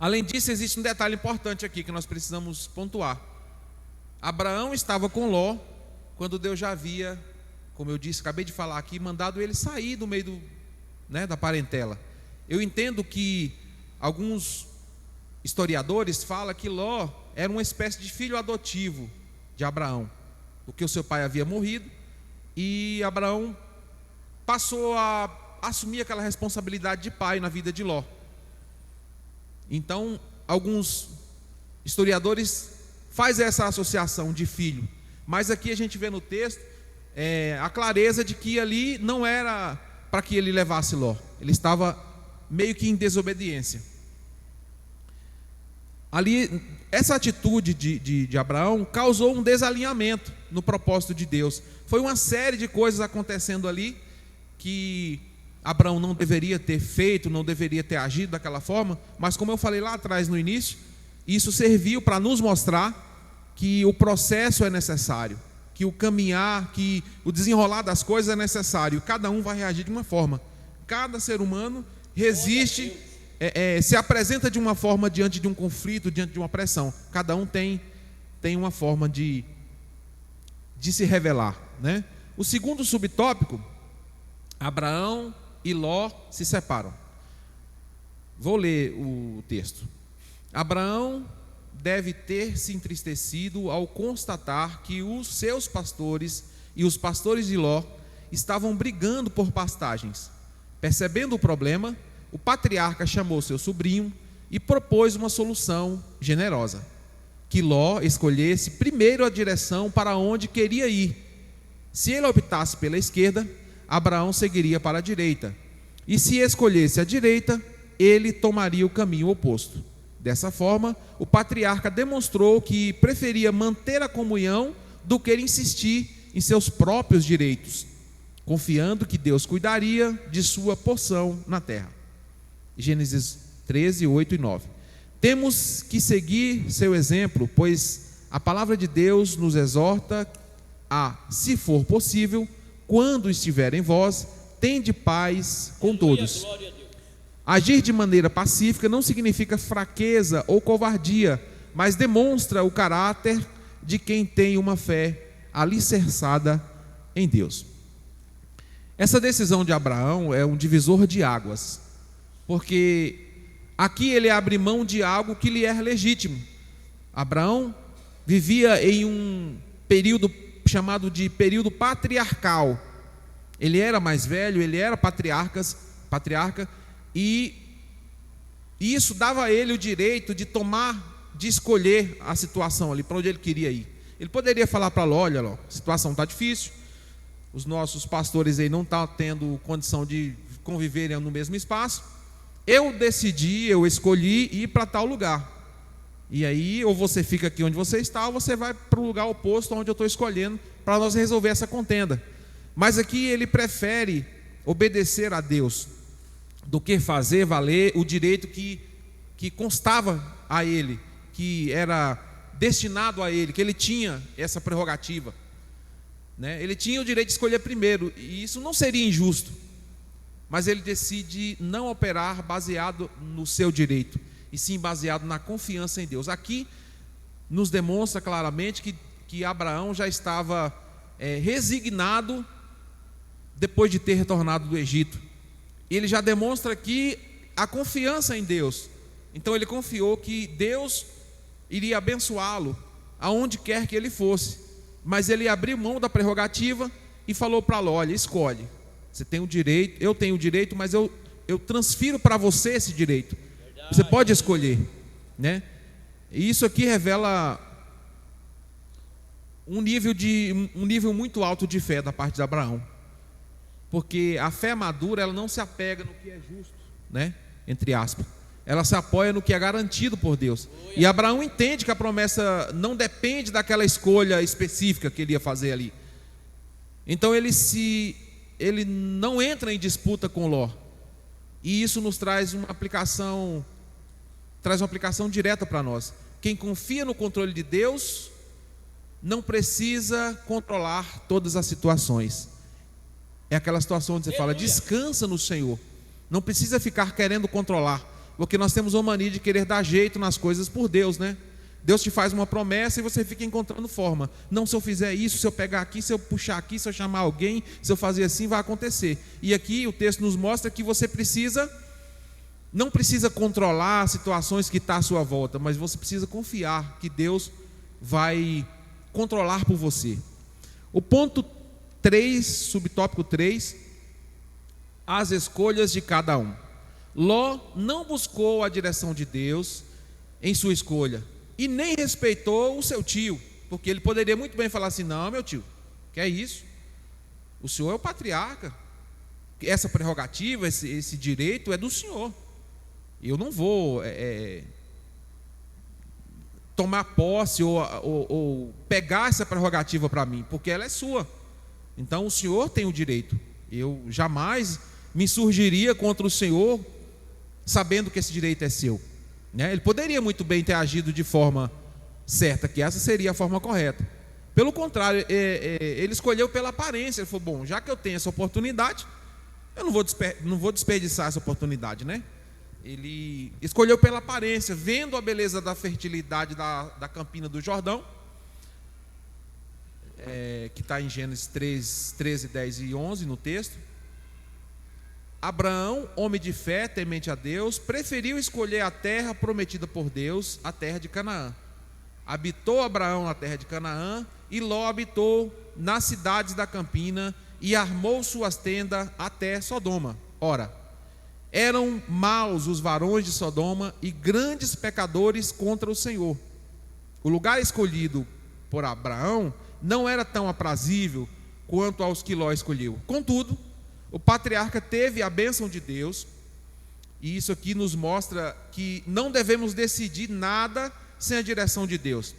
Além disso, existe um detalhe importante aqui que nós precisamos pontuar. Abraão estava com Ló quando Deus já havia, como eu disse, acabei de falar aqui, mandado ele sair do meio da parentela. Eu entendo que alguns historiadores falam que Ló era uma espécie de filho adotivo de Abraão, porque o seu pai havia morrido e Abraão passou a assumir aquela responsabilidade de pai na vida de Ló. Então, alguns historiadores fazem essa associação de filho, mas aqui a gente vê no texto a clareza de que ali não era para que ele levasse Ló, ele estava meio que em desobediência. Ali, essa atitude de Abraão causou um desalinhamento no propósito de Deus. Foi uma série de coisas acontecendo ali que Abraão não deveria ter feito, não deveria ter agido daquela forma, mas como eu falei lá atrás no início, isso serviu para nos mostrar que o processo é necessário, que o caminhar, que o desenrolar das coisas é necessário. Cada um vai reagir de uma forma. Cada ser humano resiste, se apresenta de uma forma diante de um conflito, diante de uma pressão. Cada um tem uma forma de se revelar, né? O segundo subtópico: Abraão e Ló se separam. Vou ler o texto. Abraão deve ter se entristecido ao constatar que os seus pastores e os pastores de Ló estavam brigando por pastagens. Percebendo o problema, o patriarca chamou seu sobrinho e propôs uma solução generosa: que Ló escolhesse primeiro a direção para onde queria ir. Se ele optasse pela esquerda, Abraão seguiria para a direita, e se escolhesse a direita, ele tomaria o caminho oposto. Dessa forma, o patriarca demonstrou que preferia manter a comunhão do que insistir em seus próprios direitos, confiando que Deus cuidaria de sua porção na terra. Gênesis 13, 8 e 9. Temos que seguir seu exemplo, pois a palavra de Deus nos exorta a, se for possível, quando estiver em vós, tende paz com todos. Glória a Deus. Agir de maneira pacífica não significa fraqueza ou covardia, mas demonstra o caráter de quem tem uma fé alicerçada em Deus. Essa decisão de Abraão é um divisor de águas, porque aqui ele abre mão de algo que lhe é legítimo. Abraão vivia em um período chamado de período patriarcal. Ele era mais velho, ele era patriarca, e isso dava a ele o direito de escolher a situação ali, para onde ele queria ir. Ele poderia falar para Ló: olha, Ló, a situação está difícil, os nossos pastores aí não estão tendo condição de conviverem no mesmo espaço, eu escolhi ir para tal lugar, e aí ou você fica aqui onde você está, ou você vai para o lugar oposto onde eu estou escolhendo, para nós resolver essa contenda. Mas aqui ele prefere obedecer a Deus do que fazer valer o direito que que constava a ele, que era destinado a ele, que ele tinha essa prerrogativa, né? Ele tinha o direito de escolher primeiro, e isso não seria injusto, mas ele decide não operar baseado no seu direito, e sim baseado na confiança em Deus. Aqui nos demonstra claramente que Abraão já estava resignado depois de ter retornado do Egito. Ele já demonstra aqui a confiança em Deus. Então ele confiou que Deus iria abençoá-lo aonde quer que ele fosse, mas ele abriu mão da prerrogativa e falou para Ló: olha, escolhe, você tem o direito, eu tenho o direito, mas eu transfiro para você esse direito. Você pode escolher, né? E isso aqui revela um nível muito alto de fé da parte de Abraão, porque a fé madura, ela não se apega no que é justo, né? Entre aspas, ela se apoia no que é garantido por Deus. E Abraão entende que a promessa não depende daquela escolha específica que ele ia fazer ali. Então ele não entra em disputa com Ló. E isso nos traz uma aplicação direta para nós. Quem confia no controle de Deus não precisa controlar todas as situações. É aquela situação onde você fala: descansa no Senhor. Não precisa ficar querendo controlar, porque nós temos uma mania de querer dar jeito nas coisas por Deus, né? Deus te faz uma promessa e você fica encontrando forma. Não, se eu fizer isso, se eu pegar aqui, se eu puxar aqui, se eu chamar alguém, se eu fazer assim, vai acontecer. E aqui o texto nos mostra que você não precisa controlar situações que estão à sua volta, mas você precisa confiar que Deus vai controlar por você. O ponto 3, subtópico 3, as escolhas de cada um. Ló não buscou a direção de Deus em sua escolha e nem respeitou o seu tio, porque ele poderia muito bem falar assim: não, meu tio, que é isso? O senhor é o patriarca, essa prerrogativa, esse direito é do senhor. Eu não vou tomar posse ou pegar essa prerrogativa para mim, porque ela é sua. Então o senhor tem o direito. Eu jamais me insurgiria contra o senhor sabendo que esse direito é seu, né? Ele poderia muito bem ter agido de forma certa, que essa seria a forma correta. Pelo contrário, ele escolheu pela aparência. Ele falou: bom, já que eu tenho essa oportunidade, eu não vou desperdiçar essa oportunidade, né? Ele escolheu pela aparência, vendo a beleza da fertilidade da campina do Jordão, que está em Gênesis 3, 13, 10 e 11 no texto. Abraão, homem de fé, temente a Deus, preferiu escolher a terra prometida por Deus, a terra de Canaã. Habitou Abraão na terra de Canaã, e Ló habitou nas cidades da campina, e armou suas tendas até Sodoma. Ora, eram maus os varões de Sodoma e grandes pecadores contra o Senhor. O lugar escolhido por Abraão não era tão aprazível quanto aos que Ló escolheu. Contudo, o patriarca teve a bênção de Deus, e isso aqui nos mostra que não devemos decidir nada sem a direção de Deus,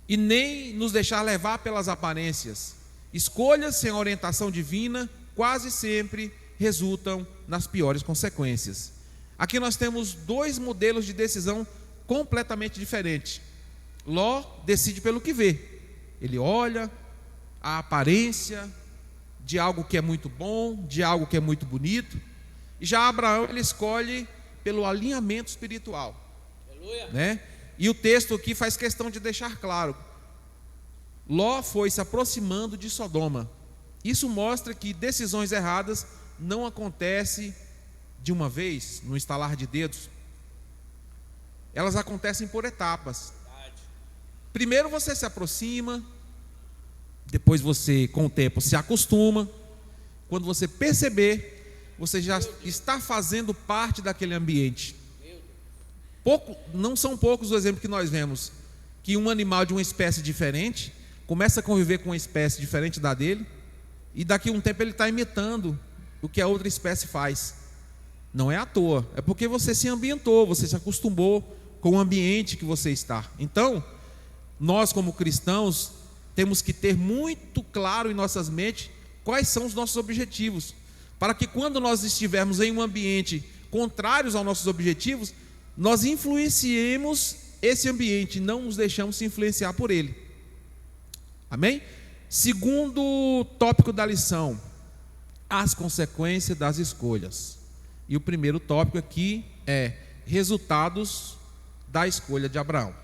e nem nos deixar levar pelas aparências. Escolhas sem orientação divina quase sempre resultam nas piores consequências. Aqui nós temos dois modelos de decisão completamente diferentes. Ló decide pelo que vê. Ele olha a aparência de algo que é muito bom, de algo que é muito bonito. E já Abraão, ele escolhe pelo alinhamento espiritual, né? E o texto aqui faz questão de deixar claro: Ló foi se aproximando de Sodoma. Isso mostra que decisões erradas não acontecem de uma vez, no estalar de dedos. Elas acontecem por etapas. Primeiro você se aproxima, depois você, com o tempo, se acostuma. Quando você perceber, você já está fazendo parte daquele ambiente. Não são poucos os exemplos que nós vemos, que um animal de uma espécie diferente começa a conviver com uma espécie diferente da dele, e daqui a um tempo ele está imitando o que a outra espécie faz. Não é à toa, é porque você se ambientou, você se acostumou com o ambiente que você está. Então, nós como cristãos temos que ter muito claro em nossas mentes quais são os nossos objetivos, para que quando nós estivermos em um ambiente contrários aos nossos objetivos, nós influenciemos esse ambiente, não nos deixamos se influenciar por ele. Amém? Segundo tópico da lição, as consequências das escolhas. E o primeiro tópico aqui é resultados da escolha de Abraão.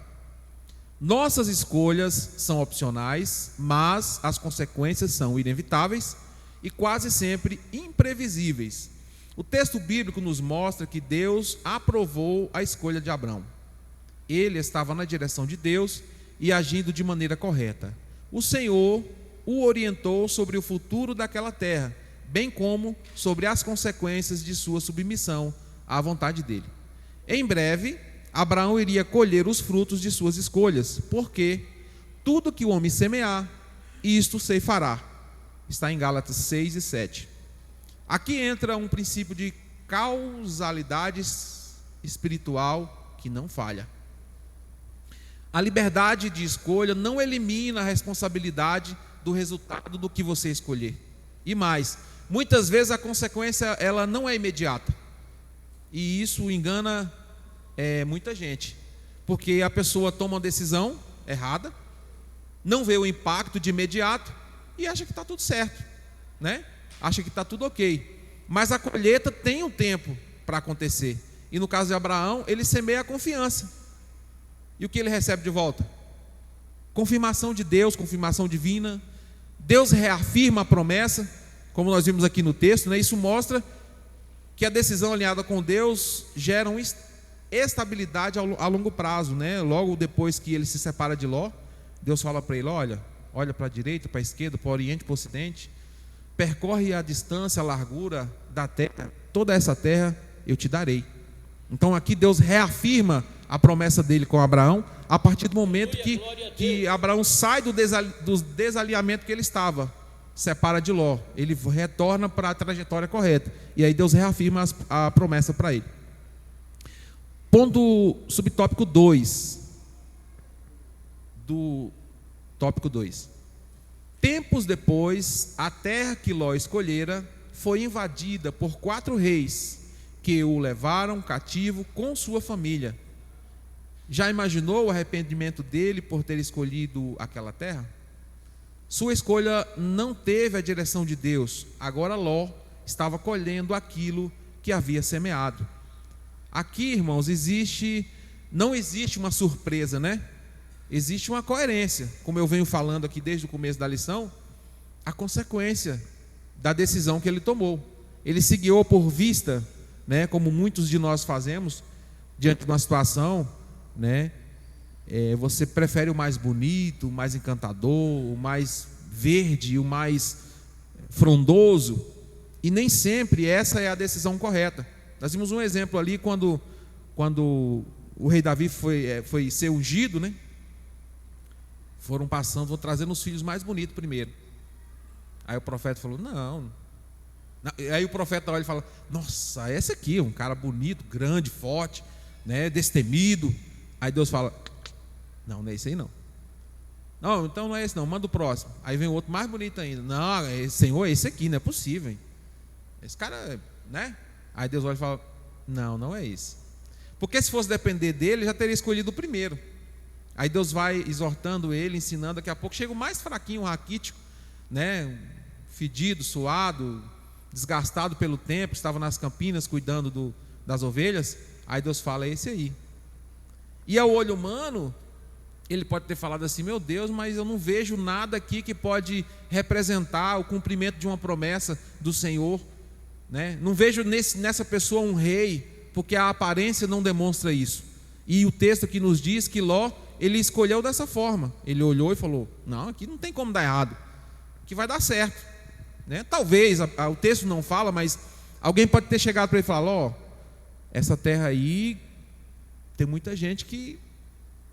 Nossas escolhas são opcionais, mas as consequências são inevitáveis e quase sempre imprevisíveis. O texto bíblico nos mostra que Deus aprovou a escolha de Abraão. Ele estava na direção de Deus e agindo de maneira correta. O Senhor o orientou sobre o futuro daquela terra, bem como sobre as consequências de sua submissão à vontade dele. Em breve, Abraão iria colher os frutos de suas escolhas, porque tudo que o homem semear, isto ceifará. Está em Gálatas 6 e 7. Aqui entra um princípio de causalidade espiritual que não falha. A liberdade de escolha não elimina a responsabilidade do resultado do que você escolher. E mais, muitas vezes a consequência ela não é imediata. E isso engana muita gente. Porque a pessoa toma uma decisão errada, não vê o impacto de imediato e acha que está tudo certo, né? Acha que está tudo ok. Mas a colheita tem um tempo para acontecer. E no caso de Abraão, ele semeia a confiança. E o que ele recebe de volta? Confirmação de Deus, confirmação divina. Deus reafirma a promessa, como nós vimos aqui no texto, né? Isso mostra que a decisão alinhada com Deus gera uma estabilidade a longo prazo, né? Logo depois que ele se separa de Ló, Deus fala para ele: olha para a direita, para a esquerda, para o oriente, para o ocidente, percorre a distância, a largura da terra, toda essa terra eu te darei. Então aqui Deus reafirma a promessa dele com Abraão, a partir do momento que Abraão sai do desalinhamento que ele estava, separa de Ló, ele retorna para a trajetória correta, e aí Deus reafirma a promessa para ele. Ponto subtópico 2 do tópico 2. Tempos depois, a terra que Ló escolhera foi invadida por 4 reis, que o levaram cativo com sua família. Já imaginou o arrependimento dele por ter escolhido aquela terra? Sua escolha não teve a direção de Deus. Agora Ló estava colhendo aquilo que havia semeado. Aqui, irmãos, não existe uma surpresa, né? Existe uma coerência, como eu venho falando aqui desde o começo da lição, a consequência da decisão que ele tomou. Ele se guiou por vista, né? Como muitos de nós fazemos diante de uma situação, né? Você prefere o mais bonito, o mais encantador, o mais verde, o mais frondoso, e nem sempre essa é a decisão correta. Nós vimos um exemplo ali quando o rei Davi foi ser ungido, né? Foram trazendo os filhos mais bonitos primeiro. Aí o profeta falou: não. Aí o profeta olha e fala: nossa, esse aqui é um cara bonito, grande, forte, né? Destemido. Aí Deus fala: não é esse aí não. Não, então não é esse não, manda o próximo. Aí vem o outro mais bonito ainda. Não, Senhor, é esse aqui, não é possível, hein? Esse cara, né? Aí Deus olha e fala: não é esse. Porque se fosse depender dele, já teria escolhido o primeiro. Aí Deus vai exortando ele, ensinando. Daqui a pouco chega o mais fraquinho, o raquítico, né? Fedido, suado, desgastado pelo tempo, estava nas campinas cuidando das ovelhas. Aí Deus fala: é esse aí. E ao olho humano, ele pode ter falado assim: meu Deus, mas eu não vejo nada aqui que pode representar o cumprimento de uma promessa do Senhor, né? Não vejo nessa pessoa um rei, porque a aparência não demonstra isso. E o texto aqui nos diz que Ló, ele escolheu dessa forma. Ele olhou e falou: não, aqui não tem como dar errado, aqui vai dar certo, né? Talvez, o texto não fala, mas alguém pode ter chegado para ele e falar: Ló, essa terra aí tem muita gente que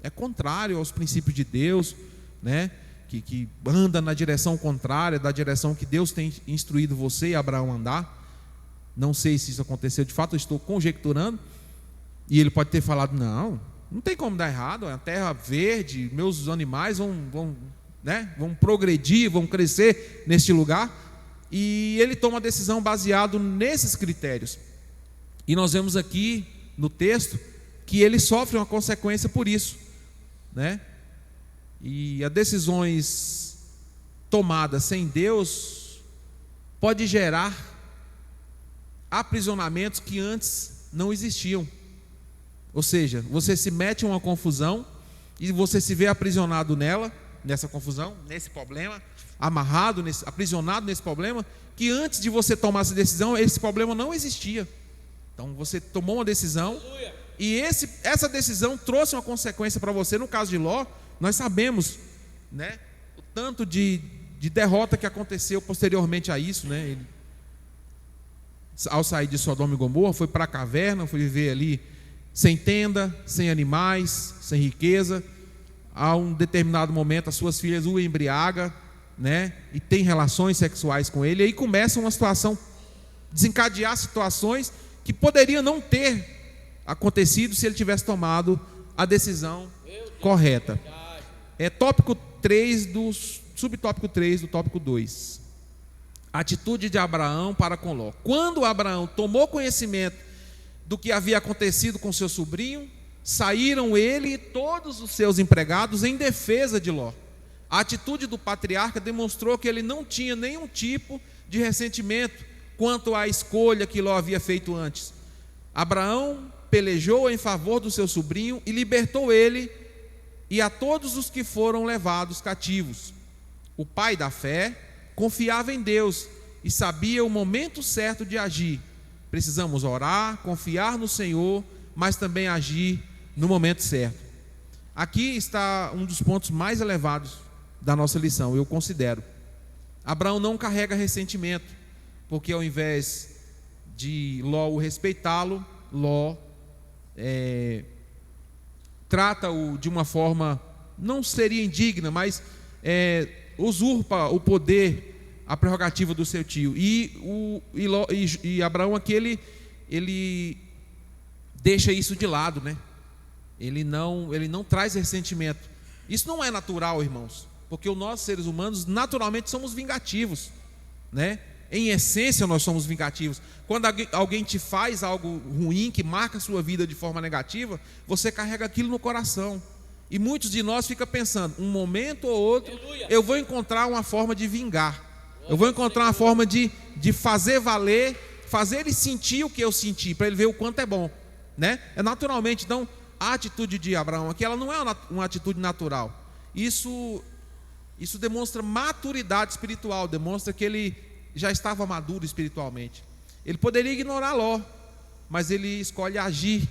é contrário aos princípios de Deus, né? Que anda na direção contrária da direção que Deus tem instruído você e Abraão andar. Não sei se isso aconteceu de fato, eu estou conjecturando. E ele pode ter falado: não tem como dar errado, é uma terra verde, meus animais vão progredir, vão crescer neste lugar. E ele toma a decisão baseado nesses critérios. E nós vemos aqui no texto que ele sofre uma consequência por isso, né? E as decisões tomadas sem Deus pode gerar aprisionamentos que antes não existiam. Ou seja, você se mete em uma confusão e você se vê aprisionado nessa confusão, nesse problema, aprisionado nesse problema, que antes de você tomar essa decisão, esse problema não existia. Então você tomou uma decisão e essa decisão trouxe uma consequência para você. No caso de Ló, nós sabemos, né, o tanto de derrota que aconteceu posteriormente a isso, né? Ele, ao sair de Sodoma e Gomorra, foi para a caverna, foi viver ali sem tenda, sem animais, sem riqueza. A um determinado momento as suas filhas o embriagam, né, e tem relações sexuais com ele, e aí começa uma situação, desencadear situações que poderiam não ter acontecido se ele tivesse tomado a decisão correta. É tópico 3 subtópico 3 do tópico 2. Atitude de Abraão para com Ló. Quando Abraão tomou conhecimento do que havia acontecido com seu sobrinho, saíram ele e todos os seus empregados em defesa de Ló. A atitude do patriarca demonstrou que ele não tinha nenhum tipo de ressentimento quanto à escolha que Ló havia feito antes. Abraão pelejou em favor do seu sobrinho e libertou ele e a todos os que foram levados cativos. O pai da fé confiava em Deus e sabia o momento certo de agir. Precisamos orar, confiar no Senhor, mas também agir no momento certo. Aqui está um dos pontos mais elevados da nossa lição, eu considero. Abraão não carrega ressentimento, porque ao invés de Ló o respeitá-lo, Ló trata-o de uma forma, não seria indigna, mas usurpa o poder, a prerrogativa do seu tio. E Abraão aqui, ele deixa isso de lado, né? Ele não traz ressentimento. Isso não é natural, irmãos, porque nós, seres humanos, naturalmente somos vingativos, né? Em essência nós somos vingativos. Quando alguém te faz algo ruim, que marca a sua vida de forma negativa, você carrega aquilo no coração. E muitos de nós ficam pensando, um momento ou outro, eu vou encontrar uma forma de vingar. Eu vou encontrar uma forma de fazer valer, fazer ele sentir o que eu senti, para ele ver o quanto é bom, né? Naturalmente, então, a atitude de Abraão aqui, ela não é uma atitude natural. Isso demonstra maturidade espiritual, demonstra que ele já estava maduro espiritualmente. Ele poderia ignorar Ló, mas ele escolhe agir.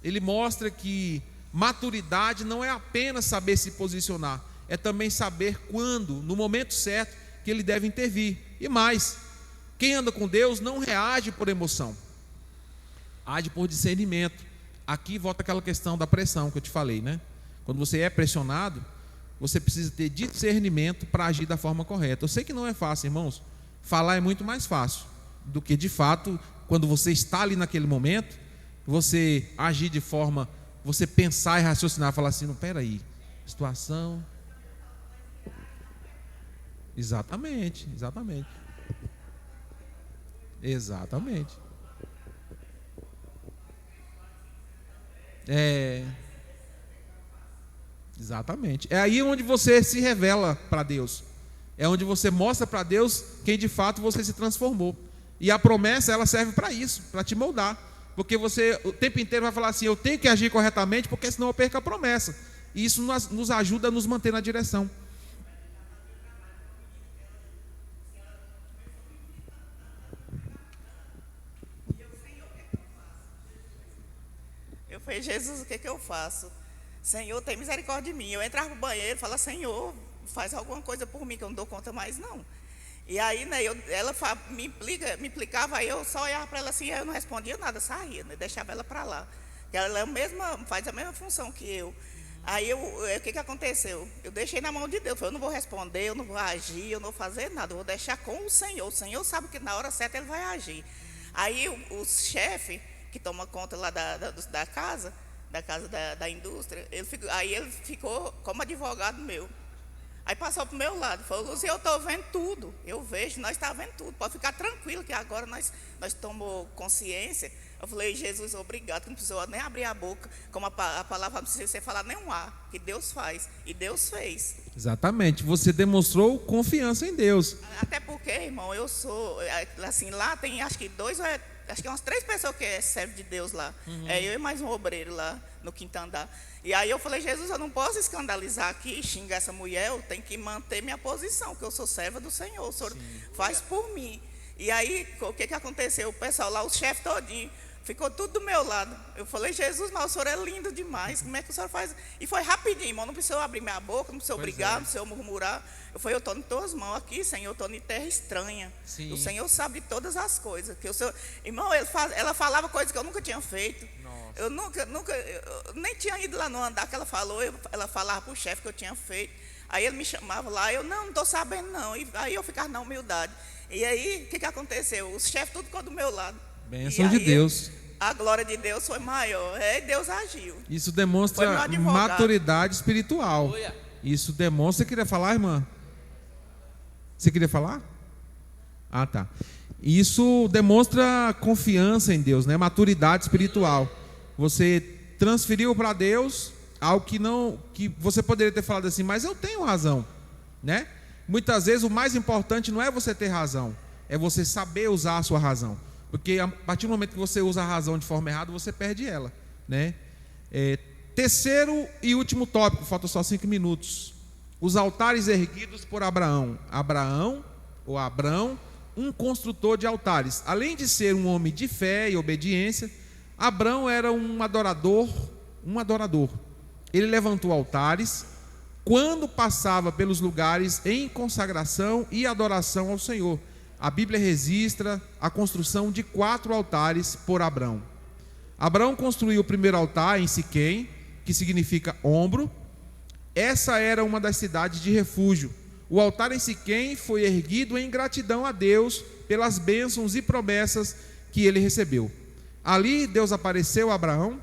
Ele mostra que maturidade não é apenas saber se posicionar, é também saber quando, no momento certo, que ele deve intervir. E mais, quem anda com Deus não reage por emoção, age por discernimento. Aqui volta aquela questão da pressão que eu te falei, né? Quando você é pressionado, você precisa ter discernimento para agir da forma correta. Eu sei que não é fácil, irmãos. Falar é muito mais fácil do que, de fato, quando você está ali naquele momento, você agir de forma, você pensar e raciocinar, falar assim, não, peraí, situação... Exatamente. Exatamente. É aí onde você se revela para Deus. É onde você mostra para Deus quem de fato você se transformou. E a promessa, ela serve para isso, para te moldar. Porque você o tempo inteiro vai falar assim, eu tenho que agir corretamente, porque senão eu perco a promessa. E isso nos ajuda a nos manter na direção. Eu falei, Jesus, o que eu faço? Senhor, tem misericórdia de mim. Eu entrava no banheiro e falava, Senhor, faz alguma coisa por mim, que eu não dou conta mais, não. E aí, né, ela me implicava, aí eu só olhava para ela assim, eu não respondia nada, saía, né, deixava ela para lá. Ela faz a mesma função que eu. Aí, o que aconteceu? Eu deixei na mão de Deus, eu não vou responder, eu não vou agir, eu não vou fazer nada, eu vou deixar com o Senhor. O Senhor sabe que na hora certa Ele vai agir. Aí, o chefe, que toma conta lá da casa da indústria, ele ficou como advogado meu. Aí passou para o meu lado, falou, Lúcia, eu estou vendo tudo, eu vejo, nós estamos vendo tudo, pode ficar tranquilo que agora nós tomamos consciência, Eu falei, Jesus, obrigado, que não precisou nem abrir a boca, como a palavra, não precisa você falar nem um A, que Deus faz, e Deus fez. Exatamente, você demonstrou confiança em Deus. Até porque, irmão, eu sou, assim, lá tem acho que acho que umas 3 pessoas que servem de Deus lá. É eu e mais um obreiro lá no quinto andar. E aí eu falei, Jesus, eu não posso escandalizar aqui, xingar essa mulher, eu tenho que manter minha posição, que eu sou serva do Senhor, o Senhor faz por mim. E aí, o que aconteceu? O pessoal lá, o chefe todinho, ficou tudo do meu lado. Eu falei, Jesus, mas o senhor é lindo demais, como é que o senhor faz? E foi rapidinho, irmão, não precisou abrir minha boca, não precisou brigar, não precisou murmurar. Eu falei, eu estou em tuas mãos aqui, Senhor, eu estou em terra estranha. Sim. O Senhor sabe todas as coisas. Que o senhor... Irmão, ela falava coisas que eu nunca tinha feito. Nossa. Eu nem tinha ido lá no andar que ela falou, ela falava para o chefe que eu tinha feito. Aí ele me chamava lá, eu não estou sabendo não. E aí eu ficava na humildade. E aí, o que aconteceu? Os chefes tudo ficou do meu lado. Bênção de Deus. A glória de Deus foi maior. Deus agiu. Isso demonstra maturidade espiritual. Isso demonstra. Você queria falar, irmã? Você queria falar? Ah, tá. Isso demonstra confiança em Deus, né? Maturidade espiritual. Você transferiu para Deus algo que você poderia ter falado assim, mas eu tenho razão, né? Muitas vezes o mais importante não é você ter razão, é você saber usar a sua razão. Porque a partir do momento que você usa a razão de forma errada, você perde ela, né? Terceiro e último tópico, faltam só 5 minutos. Os altares erguidos por Abraão. Abraão, um construtor de altares. Além de ser um homem de fé e obediência, Abraão era um adorador. Ele levantou altares quando passava pelos lugares em consagração e adoração ao Senhor. A Bíblia registra a construção de 4 altares por Abraão. Abraão construiu o primeiro altar em Siquém, que significa ombro. Essa era uma das cidades de refúgio. O altar em Siquém foi erguido em gratidão a Deus pelas bênçãos e promessas que ele recebeu. Ali Deus apareceu a Abraão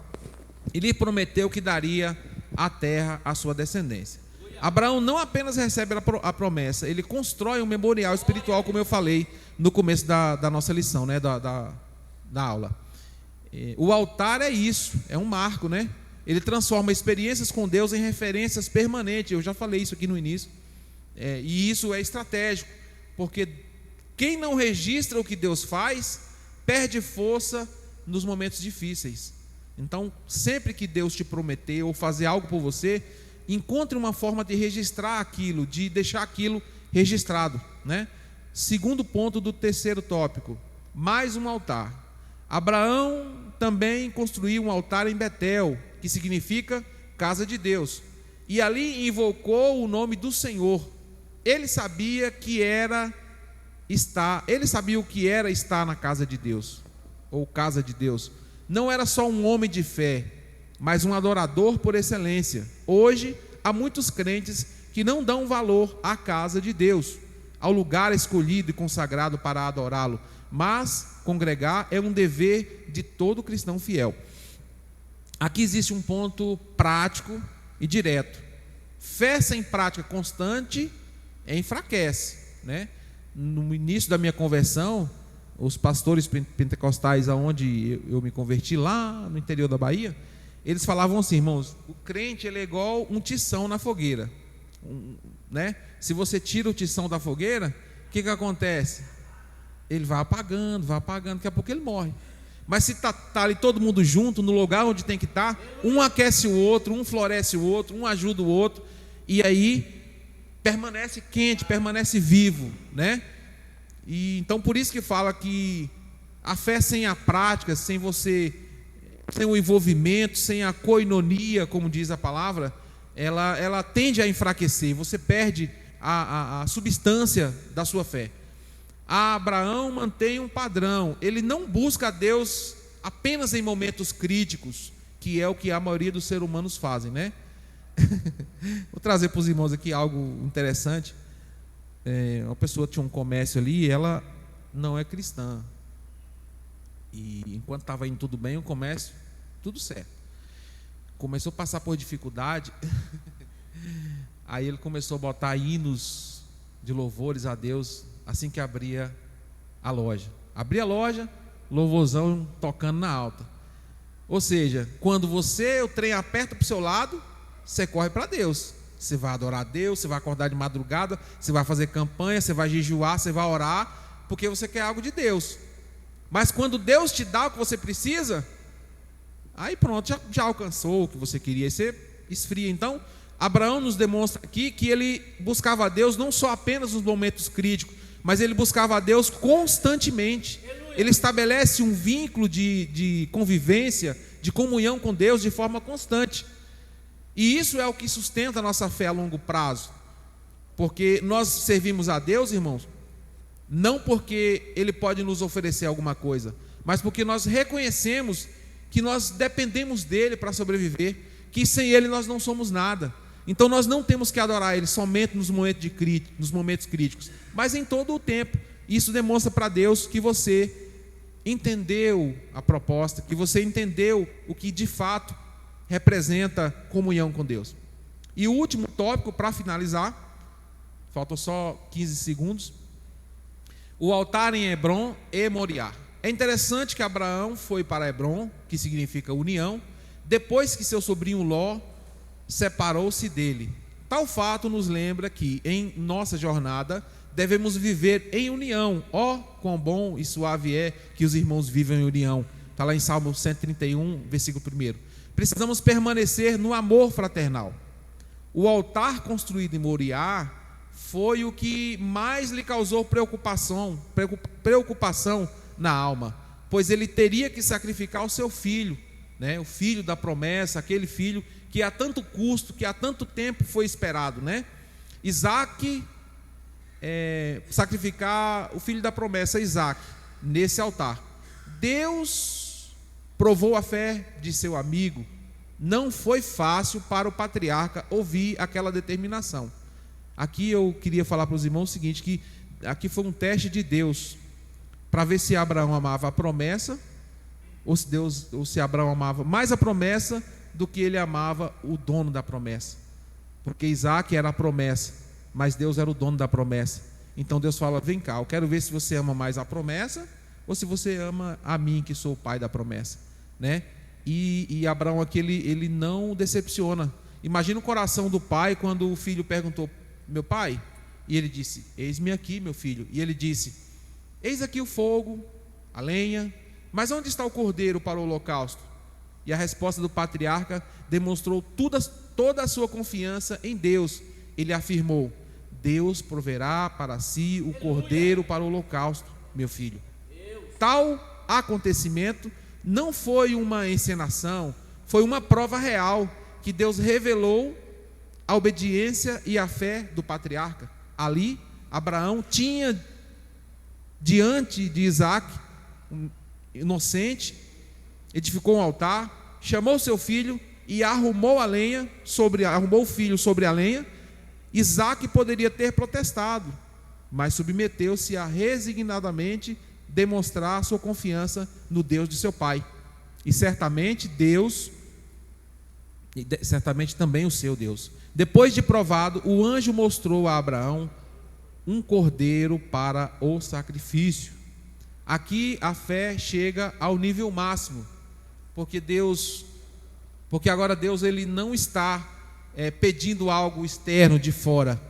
e lhe prometeu que daria a terra à sua descendência. Abraão não apenas recebe a promessa, ele constrói um memorial espiritual, como eu falei no começo da nossa lição, né, da aula. O altar é isso, é um marco, né? Ele transforma experiências com Deus em referências permanentes. Eu já falei isso aqui no início. E isso é estratégico, porque quem não registra o que Deus faz, perde força nos momentos difíceis. Então, sempre que Deus te prometer ou fazer algo por você, encontre uma forma de registrar aquilo, de deixar aquilo registrado, né? Segundo ponto do terceiro tópico, mais um altar. Abraão também construiu um altar em Betel, que significa casa de Deus, e ali invocou o nome do Senhor. Ele sabia o que era estar na casa de Deus, ou casa de Deus. Não era só um homem de fé, mas um adorador por excelência. Hoje, há muitos crentes que não dão valor à casa de Deus, ao lugar escolhido e consagrado para adorá-lo. Mas congregar é um dever de todo cristão fiel. Aqui existe um ponto prático e direto. Fé sem prática constante enfraquece, né? No início da minha conversão, os pastores pentecostais aonde eu me converti, lá no interior da Bahia, eles falavam assim, irmãos, o crente ele é igual um tição na fogueira, né? Se você tira o tição da fogueira, o que acontece? Ele vai apagando, daqui a pouco ele morre. Mas se tá ali todo mundo junto, no lugar onde tem que estar, um aquece o outro, um floresce o outro, um ajuda o outro, e aí permanece quente, permanece vivo, né? E então por isso que fala que a fé sem a prática, sem o envolvimento, sem a koinonia, como diz a palavra, ela tende a enfraquecer, você perde a substância da sua fé. Abraão mantém um padrão, ele não busca a Deus apenas em momentos críticos, que é o que a maioria dos seres humanos fazem, né? Vou trazer para os irmãos aqui algo interessante. Uma pessoa tinha um comércio ali e ela não é cristã, e enquanto estava indo tudo bem, o comércio, tudo certo, começou a passar por dificuldade. Aí ele começou a botar hinos de louvores a Deus assim que abria a loja. louvorzão tocando na alta. Ou seja, quando o trem aperta para o seu lado, você corre para Deus. Você vai adorar a Deus, você vai acordar de madrugada, você vai fazer campanha, você vai jejuar, você vai orar, porque você quer algo de Deus. Mas quando Deus te dá o que você precisa, aí pronto, já alcançou o que você queria, e você esfria. Então, Abraão nos demonstra aqui que ele buscava a Deus não só apenas nos momentos críticos, mas ele buscava a Deus constantemente. Ele estabelece um vínculo de convivência, de comunhão com Deus de forma constante. E isso é o que sustenta a nossa fé a longo prazo. Porque nós servimos a Deus, irmãos, não porque Ele pode nos oferecer alguma coisa, mas porque nós reconhecemos que nós dependemos dEle para sobreviver, que sem Ele nós não somos nada. Então nós não temos que adorar Ele somente nos momentos críticos, mas em todo o tempo. Isso demonstra para Deus que você entendeu a proposta, que você entendeu o que de fato representa comunhão com Deus. E o último tópico para finalizar, faltam só 15 segundos, o altar em Hebrom e Moriá. É interessante que Abraão foi para Hebrom, que significa união, depois que seu sobrinho Ló separou-se dele. Tal fato nos lembra que em nossa jornada devemos viver em união. Ó, quão bom e suave é que os irmãos vivam em união. Está lá em Salmo 131, versículo 1. Precisamos permanecer no amor fraternal. O altar construído em Moriá foi o que mais lhe causou preocupação na alma, pois ele teria que sacrificar o seu filho, né? O filho da promessa, aquele filho que a tanto custo, que há tanto tempo foi esperado, né? Isaac, sacrificar o filho da promessa, Isaac, nesse altar. Deus provou a fé de seu amigo. Não foi fácil para o patriarca ouvir aquela determinação. Aqui eu queria falar para os irmãos o seguinte, que aqui foi um teste de Deus para ver se Abraão amava a promessa ou se Abraão amava mais a promessa do que ele amava o dono da promessa. Porque Isaac era a promessa, mas Deus era o dono da promessa. Então Deus fala: vem cá, eu quero ver se você ama mais a promessa ou se você ama a mim, que sou o pai da promessa, né? E Abraão aqui, ele não decepciona. Imagina o coração do pai quando o filho perguntou: meu pai? E ele disse: eis-me aqui, meu filho. E ele disse: eis aqui o fogo, a lenha, mas onde está o cordeiro para o holocausto? E a resposta do patriarca demonstrou toda a sua confiança em Deus. Ele afirmou: Deus proverá para si o cordeiro para o holocausto, meu filho. Tal acontecimento não foi uma encenação, foi uma prova real que Deus revelou a obediência e a fé do patriarca. Ali, Abraão tinha diante de Isaac, um inocente, edificou um altar, chamou seu filho e arrumou o filho sobre a lenha. Isaac poderia ter protestado, mas submeteu-se a resignadamente demonstrar sua confiança no Deus de seu pai. E certamente certamente também o seu Deus. Depois de provado, o anjo mostrou a Abraão um cordeiro para o sacrifício. Aqui a fé chega ao nível máximo, porque agora Deus ele não está pedindo algo externo de fora,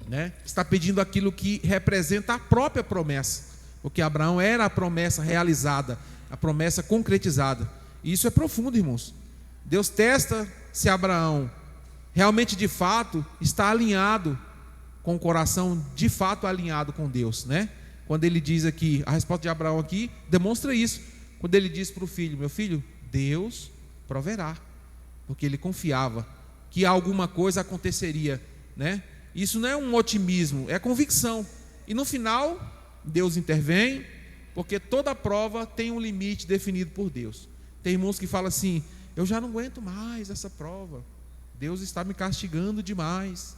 né? Está pedindo aquilo que representa a própria promessa, porque Abraão era a promessa realizada, a promessa concretizada. E isso é profundo, irmãos. Deus testa se Abraão realmente de fato está alinhado, com o coração de fato alinhado com Deus, né? Quando ele diz aqui, a resposta de Abraão aqui demonstra isso, quando ele diz para o filho: meu filho, Deus proverá, porque ele confiava que alguma coisa aconteceria, né? Isso não é um otimismo, é convicção. E no final Deus intervém, porque toda prova tem um limite definido por Deus. Tem irmãos que falam assim: eu já não aguento mais essa prova, Deus está me castigando demais,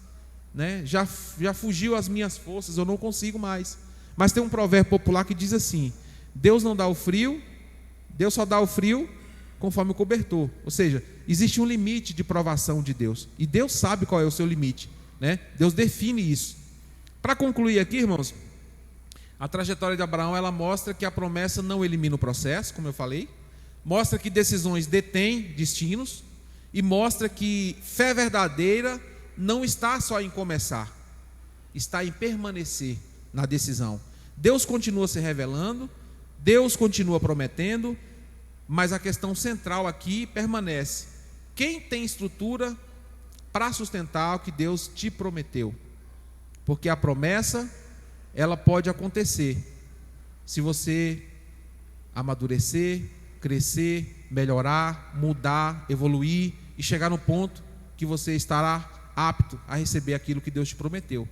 né? Já fugiu as minhas forças, eu não consigo mais. Mas tem um provérbio popular que diz assim: Deus não dá o frio, Deus só dá o frio conforme o cobertor. Ou seja, existe um limite de provação de Deus, e Deus sabe qual é o seu limite, né? Deus define isso. Para concluir aqui, irmãos, A trajetória de Abraão, ela mostra que a promessa não elimina o processo, como eu falei, mostra que decisões detêm destinos e mostra que fé verdadeira não está só em começar, está em permanecer na decisão. Deus continua se revelando, Deus continua prometendo, mas a questão central aqui permanece: quem tem estrutura para sustentar o que Deus te prometeu? Porque a promessa, ela pode acontecer se você amadurecer, crescer, melhorar, mudar, evoluir e chegar no ponto que você estará apto a receber aquilo que Deus te prometeu.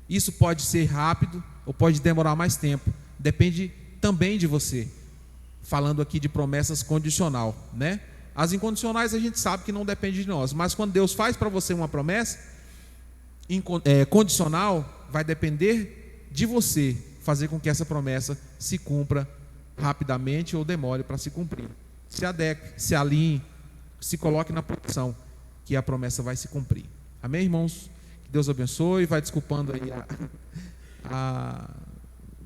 Isso pode ser rápido ou pode demorar mais tempo, depende também de você. Falando aqui de promessas condicional, né? As incondicionais a gente sabe que não depende de nós, mas quando Deus faz para você uma promessa condicional, vai depender de você fazer com que essa promessa se cumpra rapidamente ou demore para se cumprir. Se adeque, se alinhe, se coloque na posição que a promessa vai se cumprir. Amém, irmãos? Que Deus abençoe. Vai desculpando aí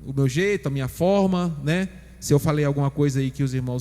o meu jeito, a minha forma, né? Se eu falei alguma coisa aí que os irmãos